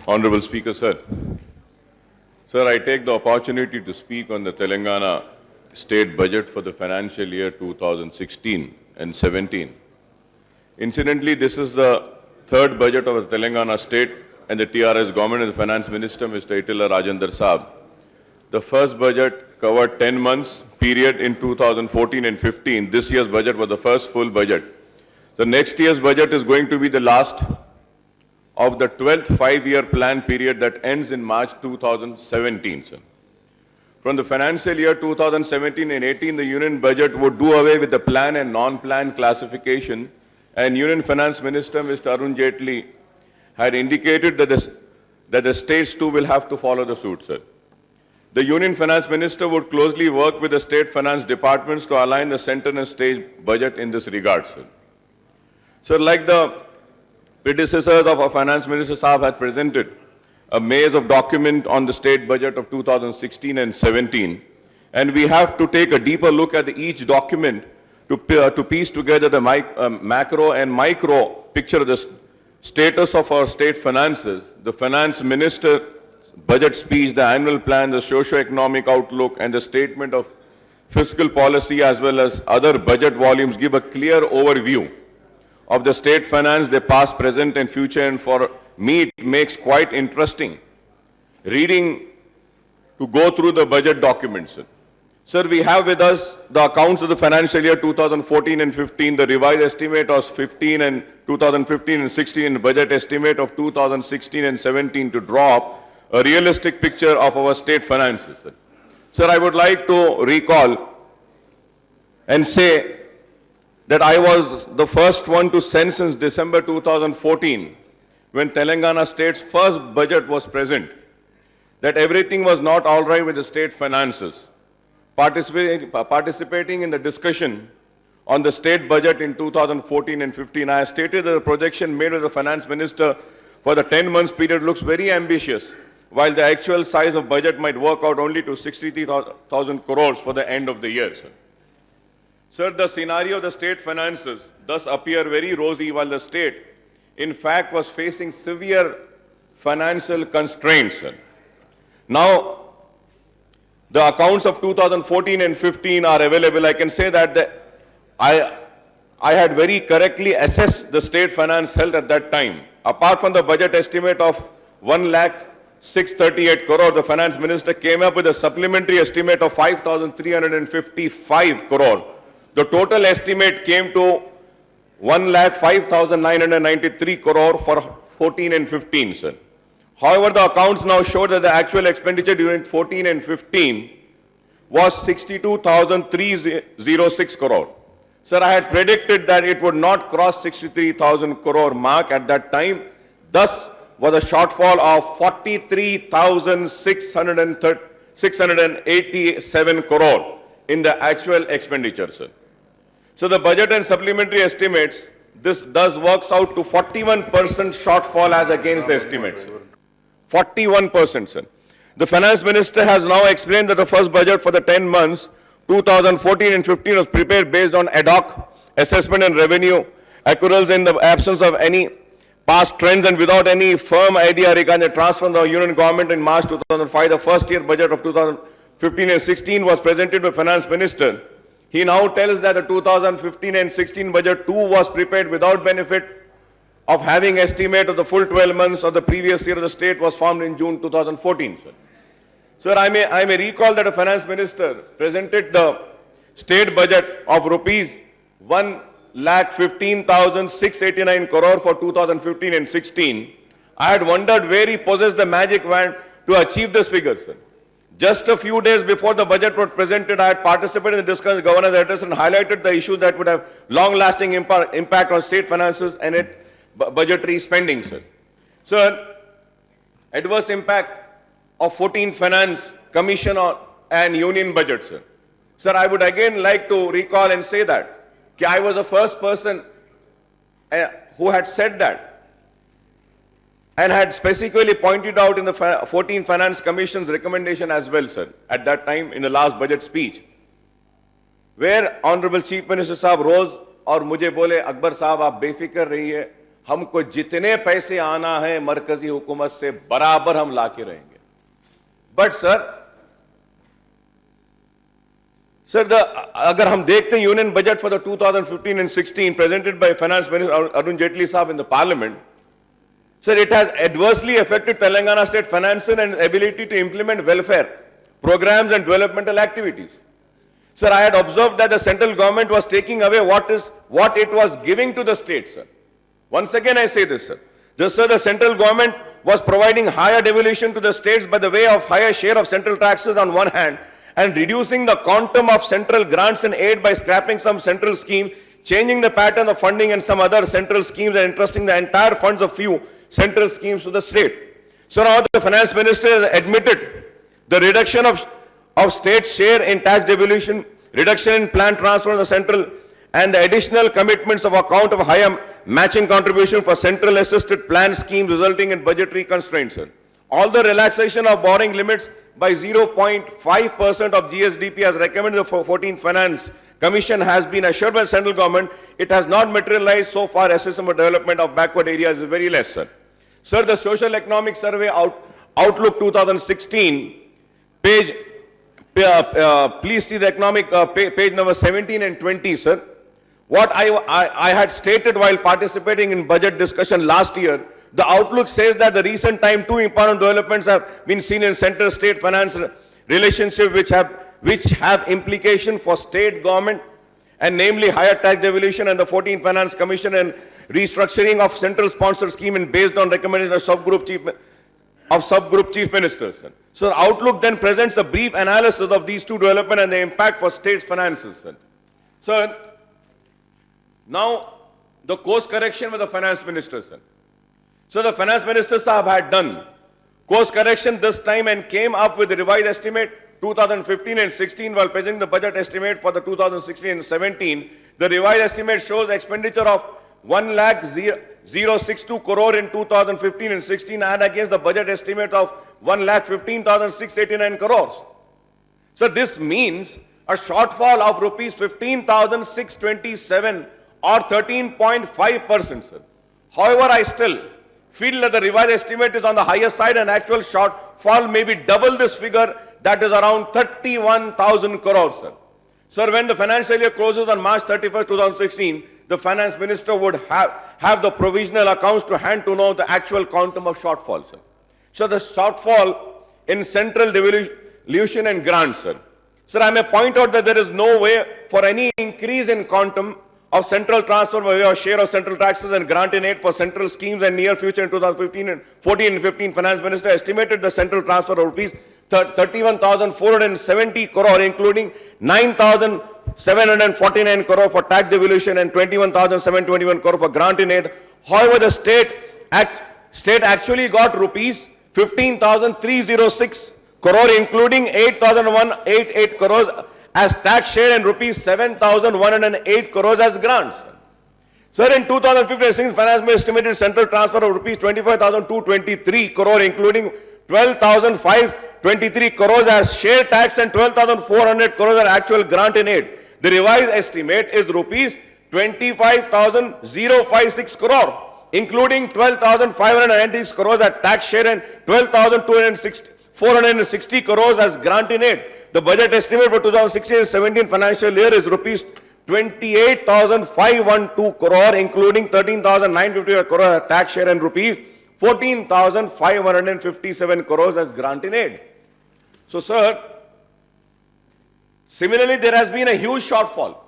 Honorable Speaker, sir. Sir, I take the opportunity to speak on the Telangana state budget for the financial year 2016 and 17. Incidentally, this is the third budget of the Telangana state and the TRS government and the finance minister, Mr. Itila Rajendra Saab. The first budget covered 10 months period in 2014 and 15. This year's budget was the first full budget. The next year's budget is going to be the last of the 12th five-year plan period that ends in March 2017, sir. From the financial year 2017 and 18, the union budget would do away with the plan and non-plan classification, and Union Finance Minister, Mr. Arun Jaitley, had indicated that the states too will have to follow the suit, sir. The Union Finance Minister would closely work with the state finance departments to align the center and state budget in this regard, sir. Sir, like the predecessors of our Finance Minister Saab had presented a maze of document on the state budget of 2016 and 17, and we have to take a deeper look at each document to piece together the macro and micro picture of the status of our state finances. The Finance Minister budget speech, the annual plan, the socio-economic outlook, and the statement of fiscal policy as well as other budget volumes give a clear overview of the state finance, their past, present and future, and for me it makes quite interesting reading to go through the budget documents. Sir, we have with us the accounts of the financial year 2014 and 15, the revised estimate of 15 and 2015 and 16, and the budget estimate of 2016 and 17 to draw up a realistic picture of our state finances. Sir, I would like to recall and say that I was the first one to send since December 2014, when Telangana state's first budget was present, that everything was not all right with the state finances. Participating in the discussion on the state budget in 2014 and 15, I stated that the projection made by the finance minister for the 10 months period looks very ambitious, while the actual size of budget might work out only to 63,000 crores for the end of the year, sir. Sir, the scenario of the state finances thus appear very rosy, while the state, in fact, was facing severe financial constraints, sir. Now, the accounts of 2014 and 15 are available. I can say that I had very correctly assessed the state finance health at that time. Apart from the budget estimate of 1,638 crore, the finance minister came up with a supplementary estimate of 5,355 crore. The total estimate came to 1,05,993 crore for 14 and 15, sir. However, the accounts now show that the actual expenditure during 14 and 15 was 62,306 crore. Sir, I had predicted that it would not cross 63,000 crore mark at that time. Thus, was a shortfall of 43,687 crore in the actual expenditure, sir. So the budget and supplementary estimates, this does works out to 41% shortfall as against the estimates. 41%, sir. The finance minister has now explained that the first budget for the 10 months, 2014 and 15, was prepared based on ad hoc assessment and revenue accruals in the absence of any past trends and without any firm idea regarding the transfer of the union government in March 2005. The first year budget of 2015 and 16 was presented by finance minister. He now tells that the 2015 and 16 budget too was prepared without benefit of having estimate of the full 12 months of the previous year. The state was formed in June 2014. Sir, I may recall that the finance minister presented the state budget of rupees 1,15,689 crore for 2015 and 16. I had wondered where he possessed the magic wand to achieve this figure, sir. Just a few days before the budget was presented, I had participated in the discussion of the governor's address and highlighted the issues that would have long-lasting impact on state finances and its budgetary spending, sir. Sir, adverse impact of 14 Finance Commission and Union budget, sir. Sir, I would again like to recall and say that I was the first person who had said that and had specifically pointed out in the 14 Finance Commission's recommendation as well, sir, at that time in the last budget speech, where Honorable Chief Minister Saab rose और मुझे बोले अकबर साहब आप बेफिक्र रहिए हमको जितने पैसे आना है मरकजी हुकूमत से बराबर हम लाके रहेंगे. बट सर अगर हम देखते हैं union budget for the 2015 and 16 presented by Finance Minister Arun Jaitley Sahab in the Parliament, sir, it has adversely affected Telangana state finances and ability to implement welfare programs and developmental activities. Sir, I had observed that the central government was taking away what it was giving to the state, sir. Once again, I say this, sir. The central government was providing higher devolution to the states by the way of higher share of central taxes on one hand, and reducing the quantum of central grants and aid by scrapping some central scheme, changing the pattern of funding and some other central schemes, and entrusting the entire funds of few central schemes to the state. So now the finance minister has admitted the reduction of state's share in tax devolution, reduction in planned transfer of the central, and the additional commitments of account of higher matching contribution for central assisted plan schemes resulting in budgetary constraints. Sir. All the relaxation of borrowing limits by 0.5% of GSDP as recommended the 14th Finance Commission has been assured by the central government. It has not materialized so far. Assessment of development of backward areas is very less, sir. Sir, the Social Economic Survey Outlook 2016, please see the economic page number 17 and 20, sir. What I had stated while participating in budget discussion last year, the outlook says that the recent time two important developments have been seen in central-state finance relationship which have implication for state government, and namely higher tax devolution and the 14th Finance Commission and restructuring of central sponsored scheme and based on recommendation of subgroup chief ministers. So the outlook then presents a brief analysis of these two developments and the impact for state's finances. Sir, now the course correction with the finance minister, sir. So the finance minister Sahab had done course correction this time and came up with the revised estimate 2015 and 16 while presenting the budget estimate for the 2016 and 17. The revised estimate shows expenditure of 1,062 crore in 2015 and 16 and against the budget estimate of 1,15,689 crores. So this means a shortfall of rupees 15,627 or 13.5%, sir. However, I still feel that the revised estimate is on the higher side and actual shortfall may be double this figure, that is around 31,000 crores, sir. Sir, when the financial year closes on March 31st, 2016, the finance minister would have the provisional accounts to hand to know the actual quantum of shortfall, sir. So the shortfall in central devolution and grants, sir. Sir, I may point out that there is no way for any increase in quantum of central transfer by way of share of central taxes and grant in aid for central schemes and near future in 2015 and 14 and 15. Finance Minister estimated the central transfer of rupees 31,470 crore, including 9,749 crore for tax devolution and 21,721 crore for grant in aid. However, the state actually got rupees 15,306 crore, including 8,188 crores as tax share and rupees 7,108 crores as grants. Sir, in 2015, Finance Minister estimated central transfer of rupees 25,223 crore, including 12,523 crores as share tax and 12,400 crores as actual grant in aid. The revised estimate is rupees 25,056 crore, including 12,596 crores as tax share and 12,460 crores as grant in aid. The budget estimate for 2016-17 financial year is rupees 28,512 crore, including 13,955 crore as tax share and rupees 14,557 crores as grant in aid. So, sir, similarly, there has been a huge shortfall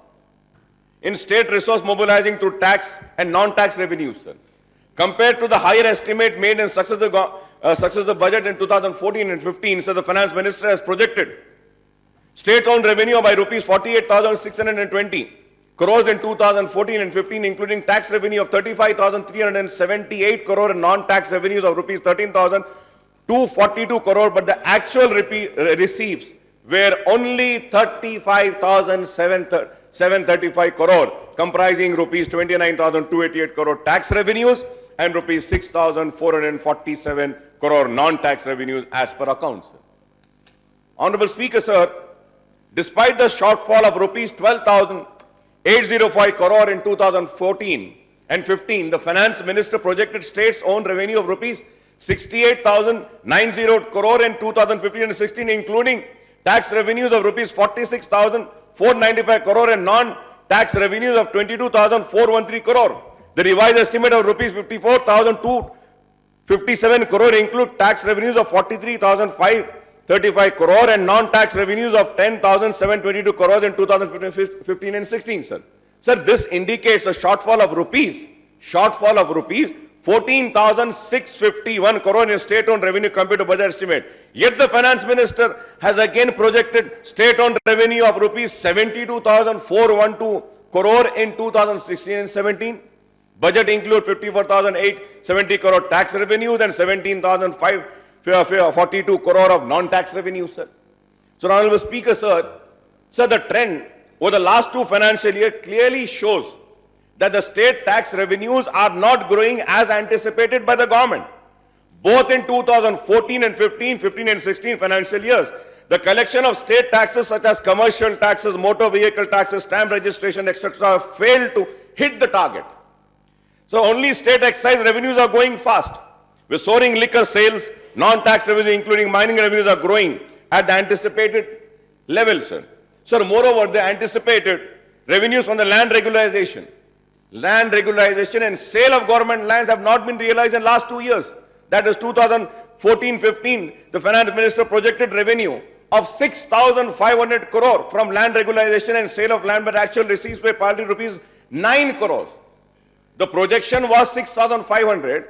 in state resource mobilizing through tax and non-tax revenues, sir. Compared to the higher estimate made in successive budget in 2014 and 15, so the finance minister has projected state-owned revenue by rupees 48,620 crores in 2014 and 15, including tax revenue of 35,378 crore and non-tax revenues of rupees 13,242 crore, but the actual receipts were only 35,735 crore, comprising rupees 29,288 crore tax revenues and rupees 6,447 crore non-tax revenues as per accounts. Honorable Speaker, sir, despite the shortfall of rupees 12,805 crore in 2014 and 15, the finance minister projected states' own revenue of rupees 68,090 crore in 2015 and 16, including tax revenues of rupees 46,495 crore and non-tax revenues of 22,413 crore. The revised estimate of rupees 54,257 crore include tax revenues of 43,535 crore and non-tax revenues of 10,722 crores in 2015 and 16, sir. Sir, this indicates a shortfall of rupees 14,651 crore in state-owned revenue compared to budget estimate. Yet the finance minister has again projected state-owned revenue of rupees 72,412 crore in 2016 and 17. Budget include 54,870 crore tax revenues and 17,542 crore of non-tax revenues, sir. So, Honorable Speaker, sir, the trend over the last two financial years clearly shows that the state tax revenues are not growing as anticipated by the government. Both in 2014 and 15 and 16 financial years, the collection of state taxes such as commercial taxes, motor vehicle taxes, stamp registration, etc. have failed to hit the target. So only state excise revenues are going fast. With soaring liquor sales, non-tax revenue including mining revenues are growing at the anticipated level, sir. Sir, moreover, the anticipated revenues from the land regularization and sale of government lands have not been realized in the last 2 years. That is 2014-15, the finance minister projected revenue of 6,500 crore from land regularization and sale of land, but actual receipts were partly rupees 9 crores. The projection was 6,500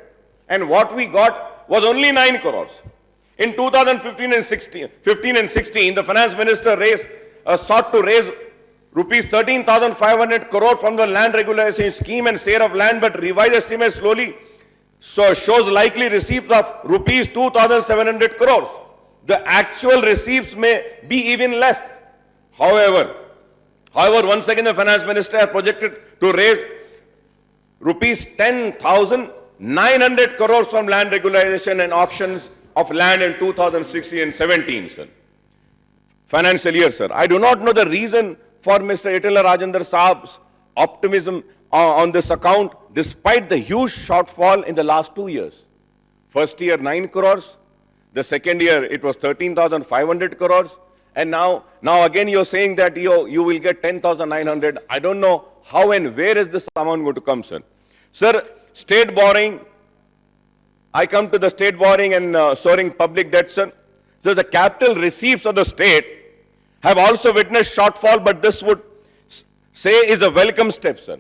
and what we got was only 9 crores. In 2015 and 16, the finance minister sought to raise rupees 13,500 crore from the land regularization scheme and sale of land, but revised estimates shows likely receipts of rupees 2,700 crores. The actual receipts may be even less. However, once again the finance minister has projected to raise rupees 10,900 crores from land regularization and auctions of land in 2016 and 17, sir. Financial year, sir. I do not know the reason for Mr. Etela Rajendra Saab's optimism on this account, despite the huge shortfall in the last 2 years. First year 9 crores, the second year it was 13,500 crores, and now again you're saying that you will get 10,900. I don't know how and where is this amount going to come, sir. Sir, state borrowing, I come to the state borrowing and soaring public debt, sir. So the capital receipts of the state have also witnessed shortfall, but this would say is a welcome step, sir.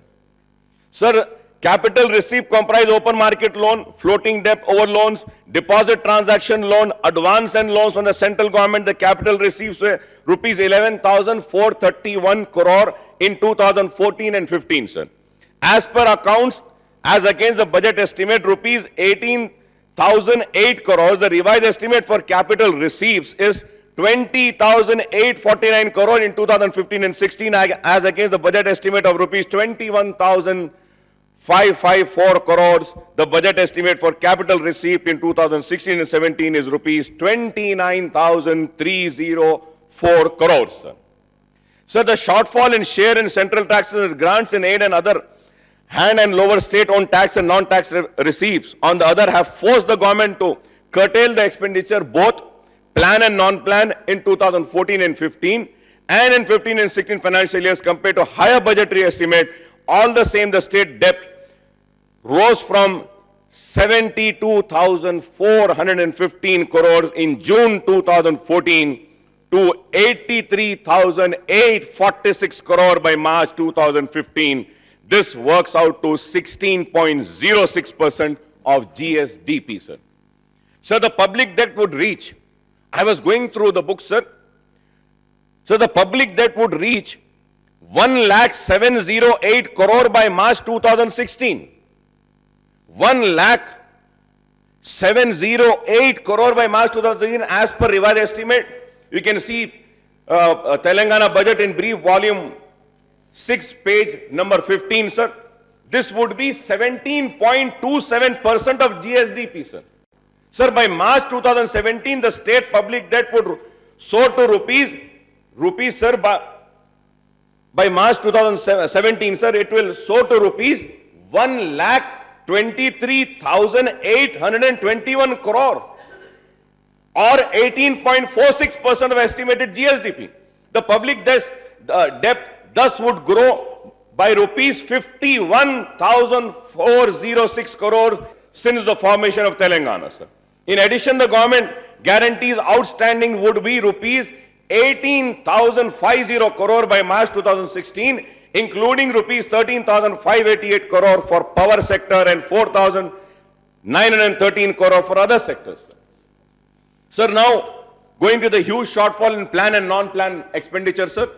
Sir, capital receipt comprise open market loan, floating debt over loans, deposit transaction loan, advance and loans from the central government. The capital receipts were rupees 11,431 crore in 2014 and 15, sir. As per accounts, as against the budget estimate, rupees 18,008 crores. The revised estimate for capital receipts is 20,849 crore in 2015 and 16, as against the budget estimate of rupees 21,554 crores. The budget estimate for capital receipt in 2016 and 17 is rupees 29,304 crores. Sir, the shortfall in share in central taxes and grants in aid and other hand and lower state-owned tax and non-tax receipts, on the other, have forced the government to curtail the expenditure, both plan and non-plan, in 2014 and 15, and in 15 and 16 financial years compared to higher budgetary estimate. All the same, the state debt rose from 72,415 crores in June 2014 to 83,846 crore by March 2015. This works out to 16.06% of GSDP, sir. Sir, the public debt would reach, I was going through the book, sir. So the public debt would reach 1,708 crore by March 2016. 1,708 crore by March 2016 as per revised estimate. You can see Telangana budget in brief, volume 6, page number 15, sir. This would be 17.27% of GSDP, sir. Sir, by March 2017, the state public debt would soar to rupees, sir, by March 2017, sir, it will soar to rupees 1,23,821 crore, or 18.46% of estimated GSDP. The public debt thus would grow by rupees 51,406 crore since the formation of Telangana, sir. In addition, the government guarantees outstanding would be rupees 18,050 crore by March 2016, including rupees 13,588 crore for power sector and 4,913 crore for other sectors. Sir, now going to the huge shortfall in plan and non-plan expenditure, sir.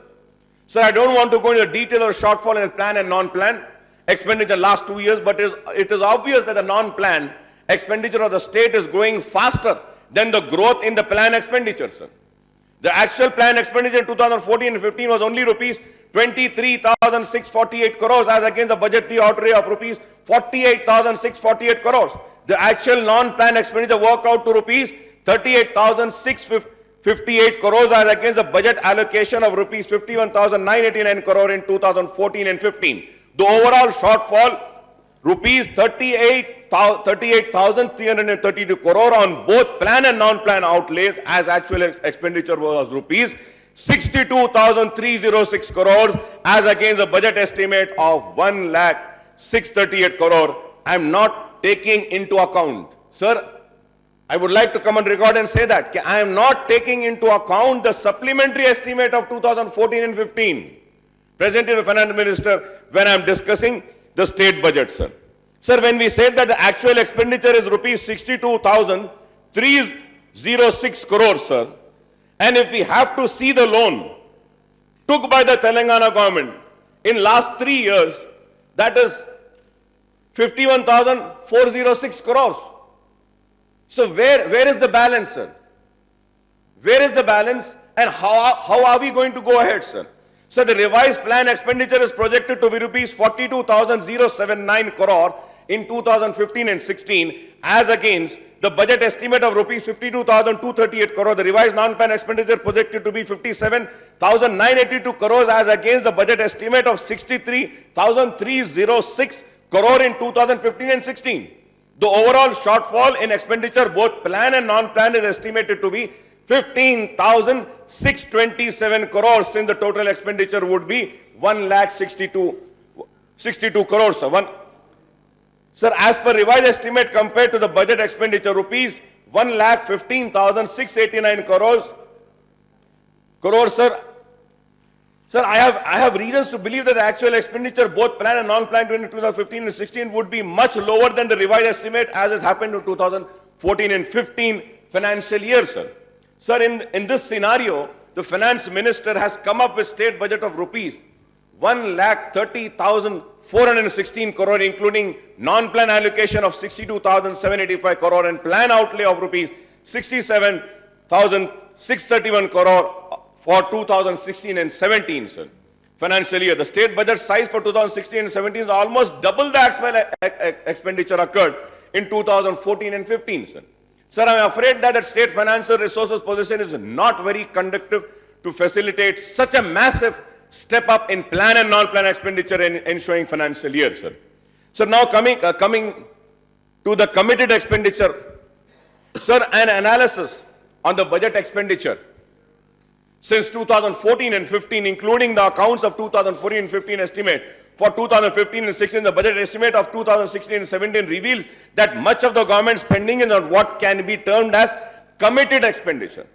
Sir, I don't want to go into detail of shortfall in plan and non-plan expenditure last 2 years, but it is obvious that the non-plan expenditure of the state is growing faster than the growth in the plan expenditure, sir. The actual plan expenditure in 2014 and 15 was only rupees 23,648 crores as against the budgetary outlay of rupees 48,648 crores. The actual non-plan expenditure worked out to rupees 38,658 crores as against the budget allocation of rupees 51,989 crore in 2014 and 15. The overall shortfall, rupees 38,332 crore on both plan and non-plan outlays, as actual expenditure was rupees 62,306 crores as against the budget estimate of 1,638 crore. I am not taking into account, sir, I would like to come on record and say that I am not taking into account the supplementary estimate of 2014 and 15 presented to the finance minister when I am discussing the state budget, sir. Sir, when we said that the actual expenditure is rupees 62,306 crores, sir, and if we have to see the loan took by the Telangana government in last 3 years, that is 51,406 crores. So where is the balance, sir? Where is the balance, and how are we going to go ahead, sir? So the revised plan expenditure is projected to be rupees 42,079 crore in 2015 and 16 as against the budget estimate of rupees 52,238 crore. The revised non-plan expenditure projected to be 57,982 crores as against the budget estimate of 63,306 crore in 2015 and 16. The overall shortfall in expenditure, both plan and non-plan, is estimated to be 15,627 crores, since the total expenditure would be 1,62 crores. Sir, as per revised estimate compared to the budget expenditure, rupees 1,15,689 crores, sir. Sir, I have reasons to believe that the actual expenditure, both plan and non-plan, during 2015 and 16 would be much lower than the revised estimate as has happened in 2014 and 15 financial year, sir. Sir, in this scenario, the finance minister has come up with state budget of rupees 1,30,416 crore, including non-plan allocation of 62,785 crore and plan outlay of rupees 67,631 crore for 2016 and 17, sir, financial year. The state budget size for 2016 and 17 is almost double the actual expenditure occurred in 2014 and 15, sir. Sir, I am afraid that the state financial resources position is not very conducive to facilitate such a massive step up in plan and non-plan expenditure in ensuing financial year, sir. So now coming to the committed expenditure, sir, an analysis on the budget expenditure since 2014 and 15, including the accounts of 2014 and 15 estimate for 2015 and 16, the budget estimate of 2016 and 17 reveals that much of the government spending is on what can be termed as committed expenditure.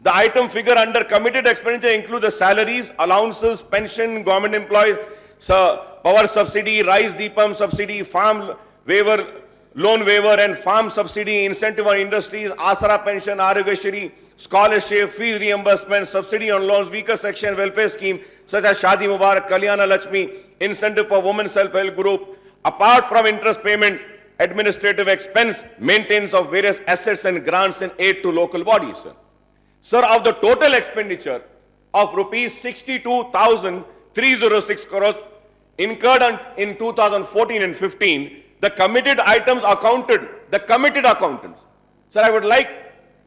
The item figure under committed expenditure include the salaries, allowances, pension, government employees, power subsidy, rice deepam subsidy, farm waiver, loan waiver and farm subsidy, incentive on industries, Asara pension, Arogyashri, scholarship, fee reimbursement, subsidy on loans, weaker section welfare scheme such as Shadi Mubarak, Kalyana Lakshmi, incentive for women self-help group. Apart from interest payment, administrative expense, maintenance of various assets and grants and aid to local bodies, sir. Sir, of the total expenditure of rupees 62,306 crores incurred in 2014 and 15, the committed items accounted, the committed accountants. Sir, I would like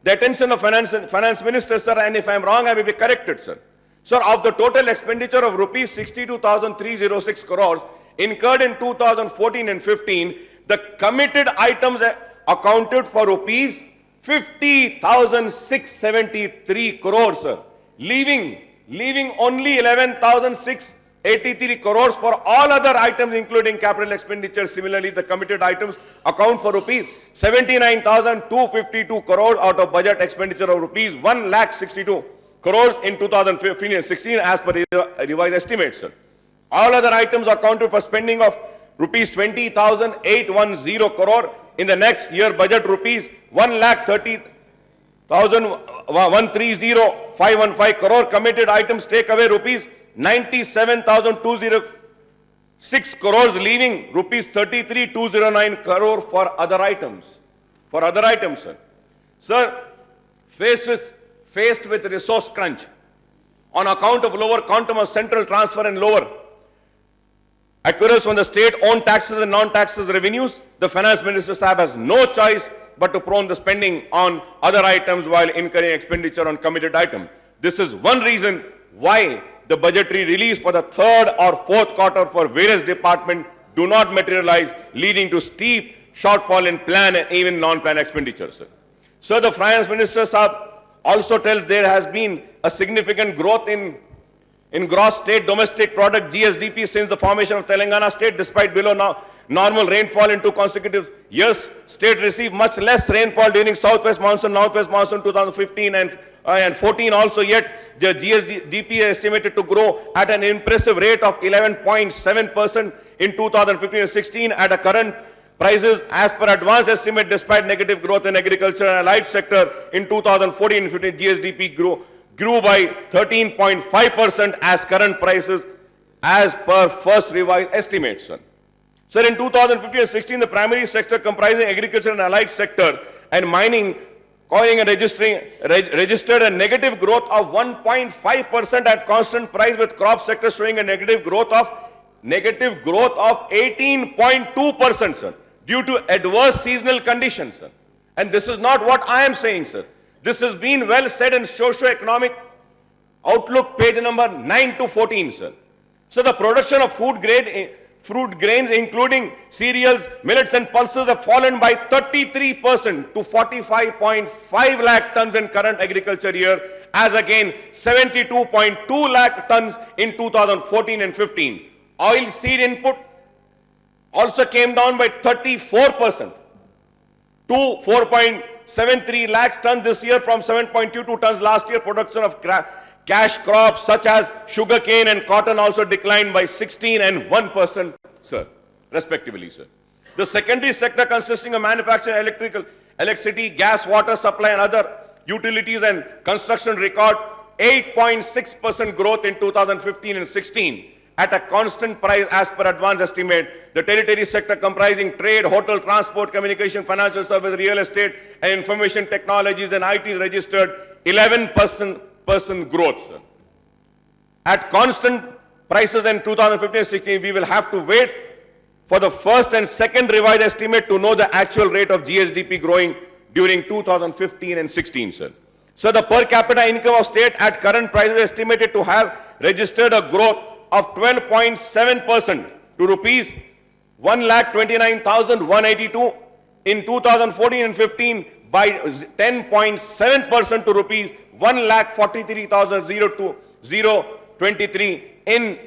the attention of finance minister, sir, and if I am wrong, I will be corrected, sir. Sir, of the total expenditure of rupees 62,306 crores incurred in 2014 and 15, the committed items accounted for rupees 50,673 crores, sir. Leaving only 11,683 crores for all other items, including capital expenditure. Similarly, the committed items account for rupees 79,252 crores out of budget expenditure of rupees 1,62 crores in 2015 and 16 as per revised estimates, sir. All other items accounted for spending of rupees 20,810 crore. In the next year budget, rupees 1,30,130,515 crore. Committed items take away rupees 97,206 crores, leaving rupees 33,209 crore for other items. For other items, sir. Sir, faced with resource crunch on account of lower quantum of central transfer and lower accruals from the state-owned taxes and non-taxes revenues, the finance minister Sahab has no choice but to prone the spending on other items while incurring expenditure on committed items. This is one reason why the budgetary release for the third or fourth quarter for various departments do not materialize, leading to steep shortfall in plan and even non-plan expenditures. So the finance minister Sahab also tells there has been a significant growth in gross state domestic product GSDP since the formation of Telangana state, despite below normal rainfall in 2 consecutive years. State received much less rainfall during southwest monsoon, 2015 and 14 also, yet the GSDP is estimated to grow at an impressive rate of 11.7% in 2015 and 16 at a current prices as per advanced estimate. Despite negative growth in agriculture and allied sector in 2014 and 15, GSDP grew by 13.5% as current prices as per first revised estimates. Sir, in 2015 and 16, the primary sector comprising agriculture and allied sector and mining, coiling and registered a negative growth of 1.5% at constant price, with crop sector showing a negative growth of 18.2%, sir, due to adverse seasonal conditions, sir. And this is not what I am saying, sir. This has been well said in socio-economic outlook, page number 9 to 14, sir. So the production of fruit grains, including cereals, millets and pulses, have fallen by 33% to 45.5 lakh tons in current agriculture year, as again 72.2 lakh tons in 2014 and 15. Oil seed input also came down by 34% to 4.73 lakhs tons this year from 7.22 tons last year. Production of cash crops such as sugarcane and cotton also declined by 16 and 1%, sir, respectively, sir. The secondary sector, consisting of manufacturing, electricity, gas, water supply and other utilities and construction, record 8.6% growth in 2015 and 16 at a constant price as per advanced estimate. The tertiary sector, comprising trade, hotel, transport, communication, financial service, real estate and information technologies and IT, registered 11% growth, sir. At constant prices in 2015-16, we will have to wait for the first and second revised estimate to know the actual rate of GSDP growing during 2015 and 16, sir. So the per capita income of state at current prices is estimated to have registered a growth of 12.7% to rupees 1,29,182 in 2014 and 15, by 10.7% to rupees 1,43,023 in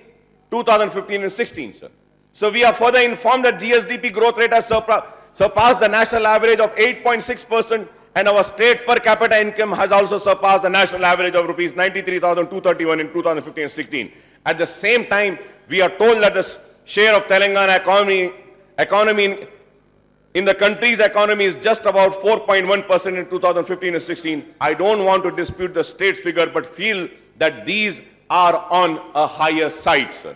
2015 and 16, sir. So we are further informed that GSDP growth rate has surpassed the national average of 8.6%, and our state per capita income has also surpassed the national average of rupees 93,231 in 2015 and 16. At the same time, we are told that the share of Telangana economy in the country's economy is just about 4.1% in 2015 and 16. I don't want to dispute the state's figure, but feel that these are on a higher side, sir.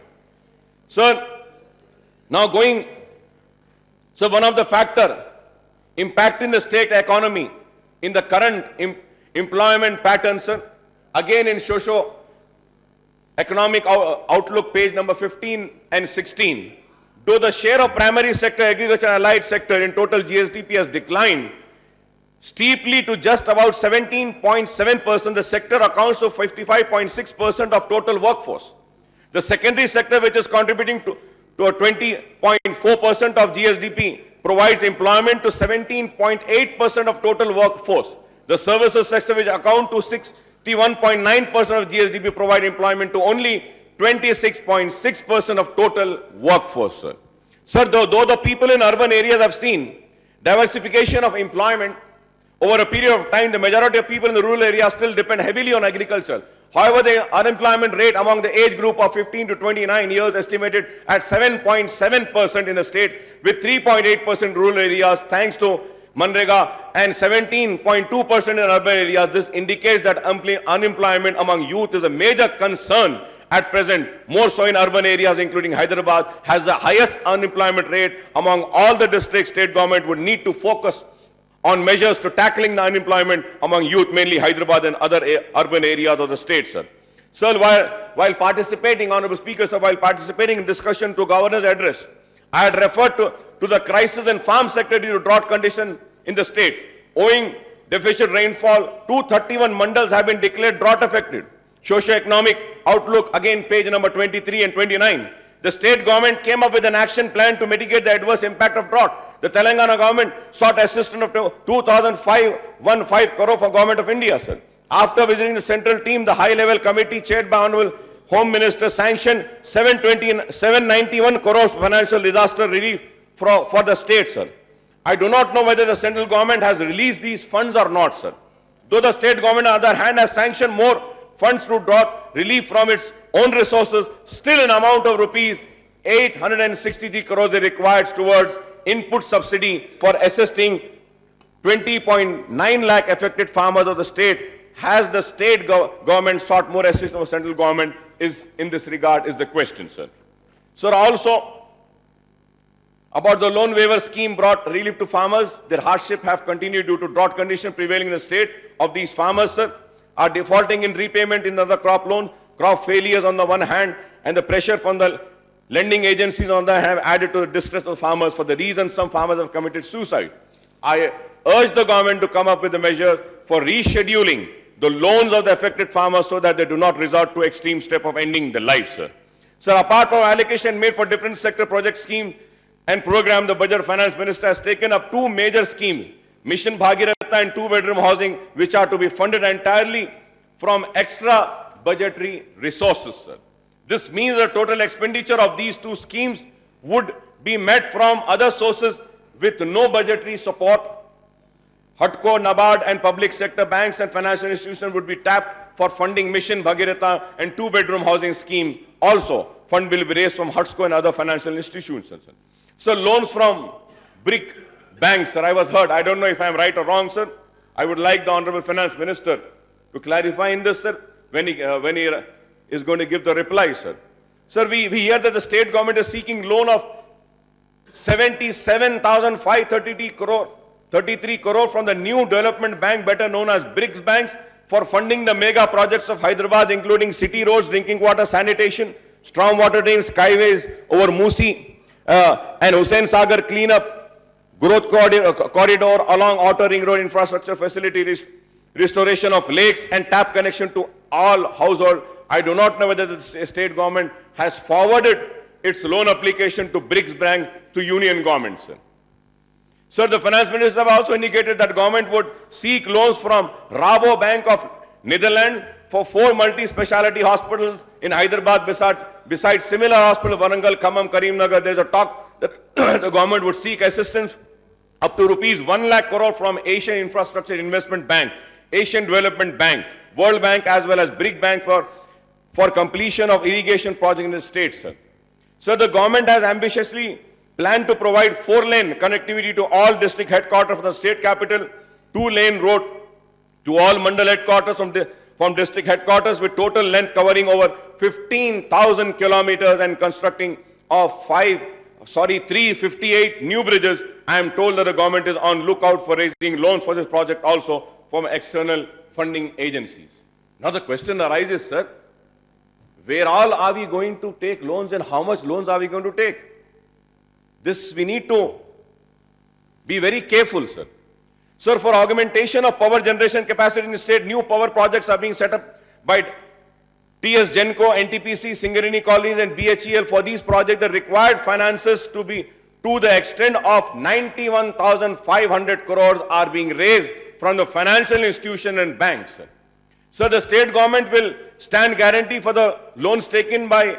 Sir, now one of the factors impacting the state economy in the current employment patterns, sir, again in socio-economic outlook, page number 15 and 16, though the share of primary sector, agriculture and allied sector in total GSDP has declined steeply to just about 17.7%, the sector accounts for 55.6% of total workforce. The secondary sector, which is contributing to to a 20.4% of GSDP, provides employment to 17.8% of total workforce. The services sector, which account to 61.9% of GSDP, provide employment to only 26.6% of total workforce, sir. Sir, though the people in urban areas have seen diversification of employment over a period of time, the majority of people in the rural areas still depend heavily on agriculture. However, the unemployment rate among the age group of 15 to 29 years estimated at 7.7% in the state, with 3.8% rural areas thanks to Manrega and 17.2% in urban areas. This indicates that unemployment among youth is a major concern at present, more so in urban areas including Hyderabad, has the highest unemployment rate among all the districts. State government would need to focus on measures to tackling the unemployment among youth, mainly Hyderabad and other urban areas of the state, sir. Sir, while participating, Honorable Speaker, sir, while participating in discussion to Governor's address, I had referred to the crisis in farm sector due to drought condition in the state. Owing deficient rainfall, 231 mandals have been declared drought affected. Socio-economic outlook, again page number 23 and 29. The state government came up with an action plan to mitigate the adverse impact of drought. The Telangana government sought assistance of 2,515 crore for Government of India, sir. After visiting the central team, the high-level committee chaired by Honorable Home Minister sanctioned 791 crores financial disaster relief for the state, sir. I do not know whether the central government has released these funds or not, sir. Though the state government, on the other hand, has sanctioned more funds through drought relief from its own resources, still an amount of rupees 863 crores is required towards input subsidy for assisting 20.9 lakh affected farmers of the state. Has the state government sought more assistance from the central government? Is in this regard is the question, sir. Sir, also about the loan waiver scheme brought relief to farmers. Their hardship have continued due to drought condition prevailing in the state. Of these farmers, sir, are defaulting in repayment in other crop loan, crop failures on the one hand, and the pressure from the lending agencies on the other have added to the distress of farmers. For the reason some farmers have committed suicide. I urge the government to come up with a measure for rescheduling the loans of the affected farmers so that they do not resort to extreme step of ending their lives, sir. Sir, apart from allocation made for different sector project scheme and program, the Budget Finance Minister has taken up two major schemes, Mission Bhagiratha and two-bedroom housing, which are to be funded entirely from extra budgetary resources, sir. This means the total expenditure of these two schemes would be met from other sources with no budgetary support. HUDCO, NABARD and public sector banks and financial institutions would be tapped for funding Mission Bhagiratha and two-bedroom housing scheme. Also, fund will be raised from HUDCO and other financial institutions, sir. So loans from BRIC banks, sir, I was heard. I don't know if I'm right or wrong, sir. I would like the Honorable Finance Minister to clarify in this, sir, when he is going to give the reply, sir. Sir, we hear that the state government is seeking loan of 77,533 crore from the new development bank, better known as BRICS banks, for funding the mega projects of Hyderabad, including city roads, drinking water, sanitation, stormwater drains, skyways over Musi, and Hussain Sagar cleanup, growth corridor along outer ring road infrastructure facility, restoration of lakes and tap connection to all household. I do not know whether the state government has forwarded its loan application to BRICS Bank to Union government, sir. Sir, the Finance Minister have also indicated that government would seek loans from Rabo Bank of Netherlands for 4 multi-speciality hospitals in Hyderabad besides similar hospital Warangal, Khammam, Karimnagar. There is a talk that the government would seek assistance up to rupees 1 lakh crore from Asian Infrastructure Investment Bank, Asian Development Bank, World Bank as well as BRIC Bank for completion of irrigation project in the state, sir. Sir, the government has ambitiously planned to provide 4-lane connectivity to all district headquarters of the state capital, 2-lane road to all mandal headquarters from district headquarters, with total length covering over 15,000 kilometers and constructing of 358 new bridges. I am told that the government is on lookout for raising loans for this project also from external funding agencies. Now the question arises, sir, where all are we going to take loans and how much loans are we going to take? This we need to be very careful, sir. Sir, for augmentation of power generation capacity in the state, new power projects are being set up by TS Genco, NTPC, Singareni Colonies and BHEL. For these projects, the required finances to the extent of 91,500 crores are being raised from the financial institution and banks. So the state government will stand guarantee for the loans taken by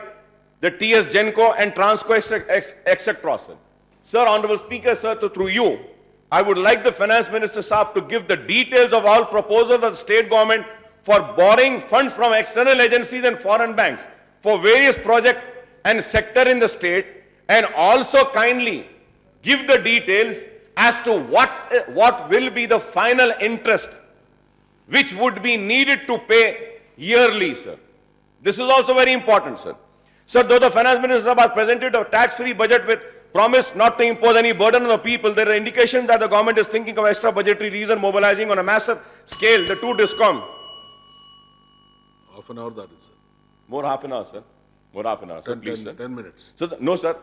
the TS Genco and Transco, etc. Sir, Honorable Speaker, sir, through you, I would like the Finance Minister Saab to give the details of all proposals of the state government for borrowing funds from external agencies and foreign banks for various projects and sector in the state, and also kindly give the details as to what will be the final interest which would be needed to pay yearly, sir. This is also very important, sir. Sir, though the Finance Minister has presented a tax-free budget with promise not to impose any burden on the people, there are indications that the government is thinking of extra budgetary reason mobilizing on a massive scale the two DISCOM. Half an hour that is, sir. More half an hour, sir. More half an hour, sir, 10, please, 10, sir. 10 minutes. Sir, no, sir.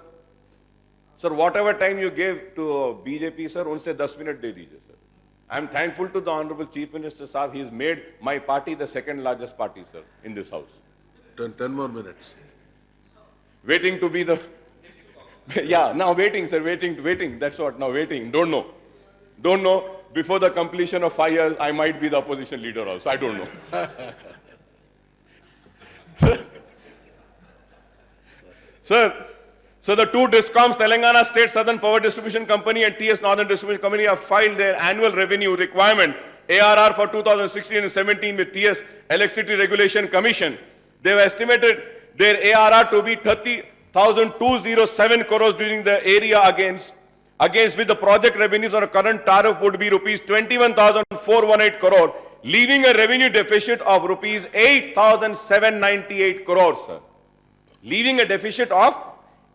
Sir, whatever time you gave to BJP, sir, unse 10 minute de dijiye, sir. I am thankful to the Honorable Chief Minister, Saab. He has made my party the second largest party, sir, in this house. 10 more minutes. Waiting to be the... Yeah, now waiting, sir, waiting. That's what, now waiting. Don't know. Don't know. Before the completion of 5 years, I might be the opposition leader also. I don't know. Sir, so the two DISCOMs, Telangana State Southern Power Distribution Company and TS Northern Distribution Company, have filed their annual revenue requirement, ARR, for 2016 and 17 with TS Electricity Regulation Commission. They have estimated their ARR to be 30,207 crores during the area against with the project revenues on a current tariff would be rupees 21,418 crore, leaving a revenue deficit of rupees 8,798 crores, sir. Leaving a deficit of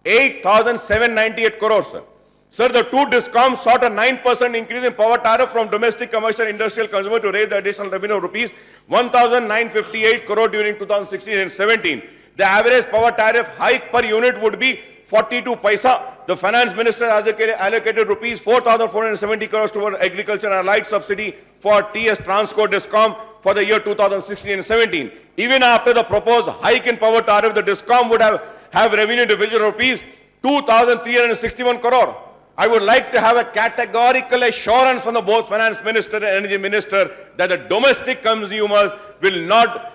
8,798 crores, sir. Sir, the two DISCOMs sought a 9% increase in power tariff from domestic, commercial, industrial consumer to raise the additional revenue of rupees 1,958 crore during 2016 and 17. The average power tariff hike per unit would be 42 paisa. The Finance Minister has allocated rupees 4,470 crores toward agriculture and allied subsidy for TS Transco DISCOM for the year 2016 and 17. Even after the proposed hike in power tariff, the DISCOM would have revenue deficit of rupees 2,361 crore. I would like to have a categorical assurance from the both Finance Minister and Energy Minister that the domestic consumers will not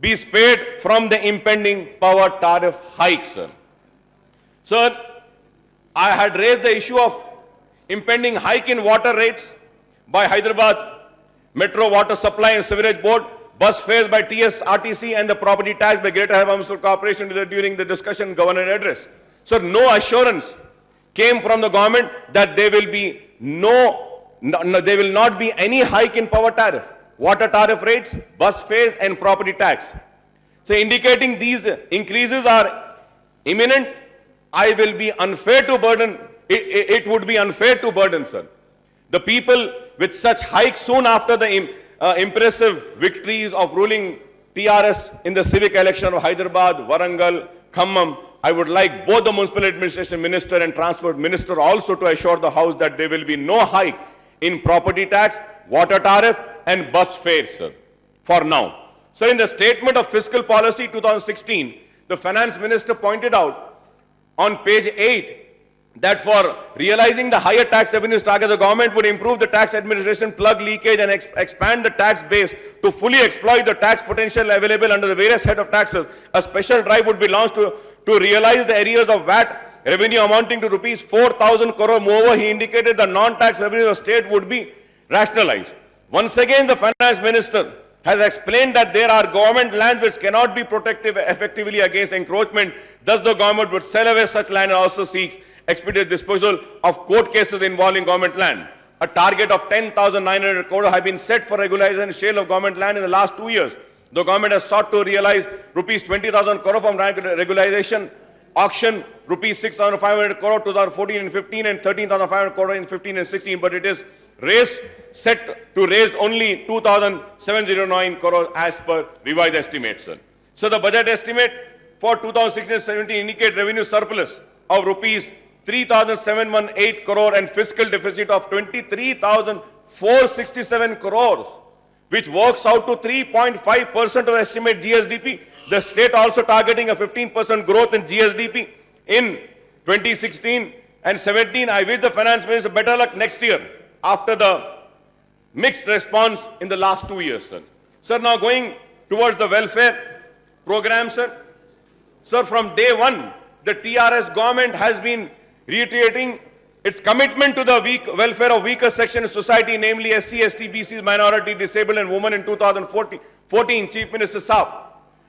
be spared from the impending power tariff hike, sir. Sir, I had raised the issue of impending hike in water rates by Hyderabad Metro Water Supply and Sewerage Board, bus fares by TSRTC and the property tax by Greater Hyderabad Municipal Corporation during the discussion governor address. Sir, no assurance came from the government that there will be there will not be any hike in power tariff, water tariff rates, bus fares and property tax. So indicating these increases are imminent, I will be unfair to burden, it would be unfair to burden, sir, the people with such hikes soon after the impressive victories of ruling TRS in the civic election of Hyderabad, Warangal, Khammam. I would like both the Municipal Administration Minister and Transport Minister also to assure the House that there will be no hike in property tax, water tariff and bus fares, sir, for now. So in the Statement of Fiscal Policy 2016, the Finance Minister pointed out on page 8 that for realizing the higher tax revenues target, the government would improve the tax administration, plug leakage and expand the tax base to fully exploit the tax potential available under the various head of taxes. A special drive would be launched to realize the areas of VAT revenue amounting to rupees 4,000 crore. Moreover, he indicated the non-tax revenue of the state would be rationalized. Once again, the Finance Minister has explained that there are government lands which cannot be protected effectively against encroachment. Thus, the government would sell away such land and also seeks expeditious disposal of court cases involving government land. A target of 10,900 crore have been set for regularization and sale of government land in the last 2 years. The government has sought to realize rupees 20,000 crore from regularization auction, rupees 6,500 crore 2014 and 15 and 13,500 crore in 15 and 16, but it is set to raise only 2,709 crore as per revised estimates, sir. So the budget estimate for 2016-17 indicate revenue surplus of rupees 3,718 crore and fiscal deficit of 23,467 crores, which works out to 3.5% of estimate GSDP. The state also targeting a 15% growth in GSDP in 2016 and 17. I wish the finance minister better luck next year after the mixed response in the last 2 years, sir. Sir, now going towards the welfare program, sir. Sir, from day one, the TRS government has been reiterating its commitment to the welfare of weaker sections of society, namely SC, ST, BCs, minority, disabled and women. In 2014, Chief Minister Saab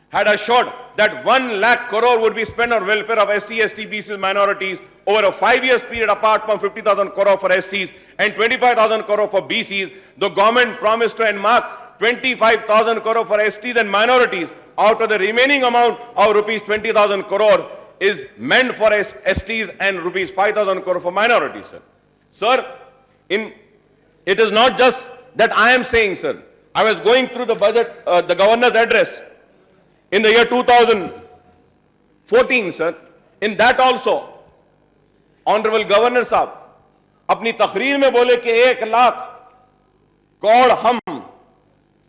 had assured that 1 lakh crore would be spent on welfare of SC, ST, BCs, minorities over a 5 years period, apart from 50,000 crore for SCs and 25,000 crore for BCs. The government promised to enmark 25,000 crore for STs and minorities. Out of the remaining amount of rupees 20,000 crore is meant for STs and rupees 5,000 crore for minorities, sir. Sir, it is not just that I am saying, sir. I was going through the budget, the governor's address in the year 2014, sir. In that also, Honorable Governor साहब अपनी तकरीर में बोले कि 1 लाख करोड़ हम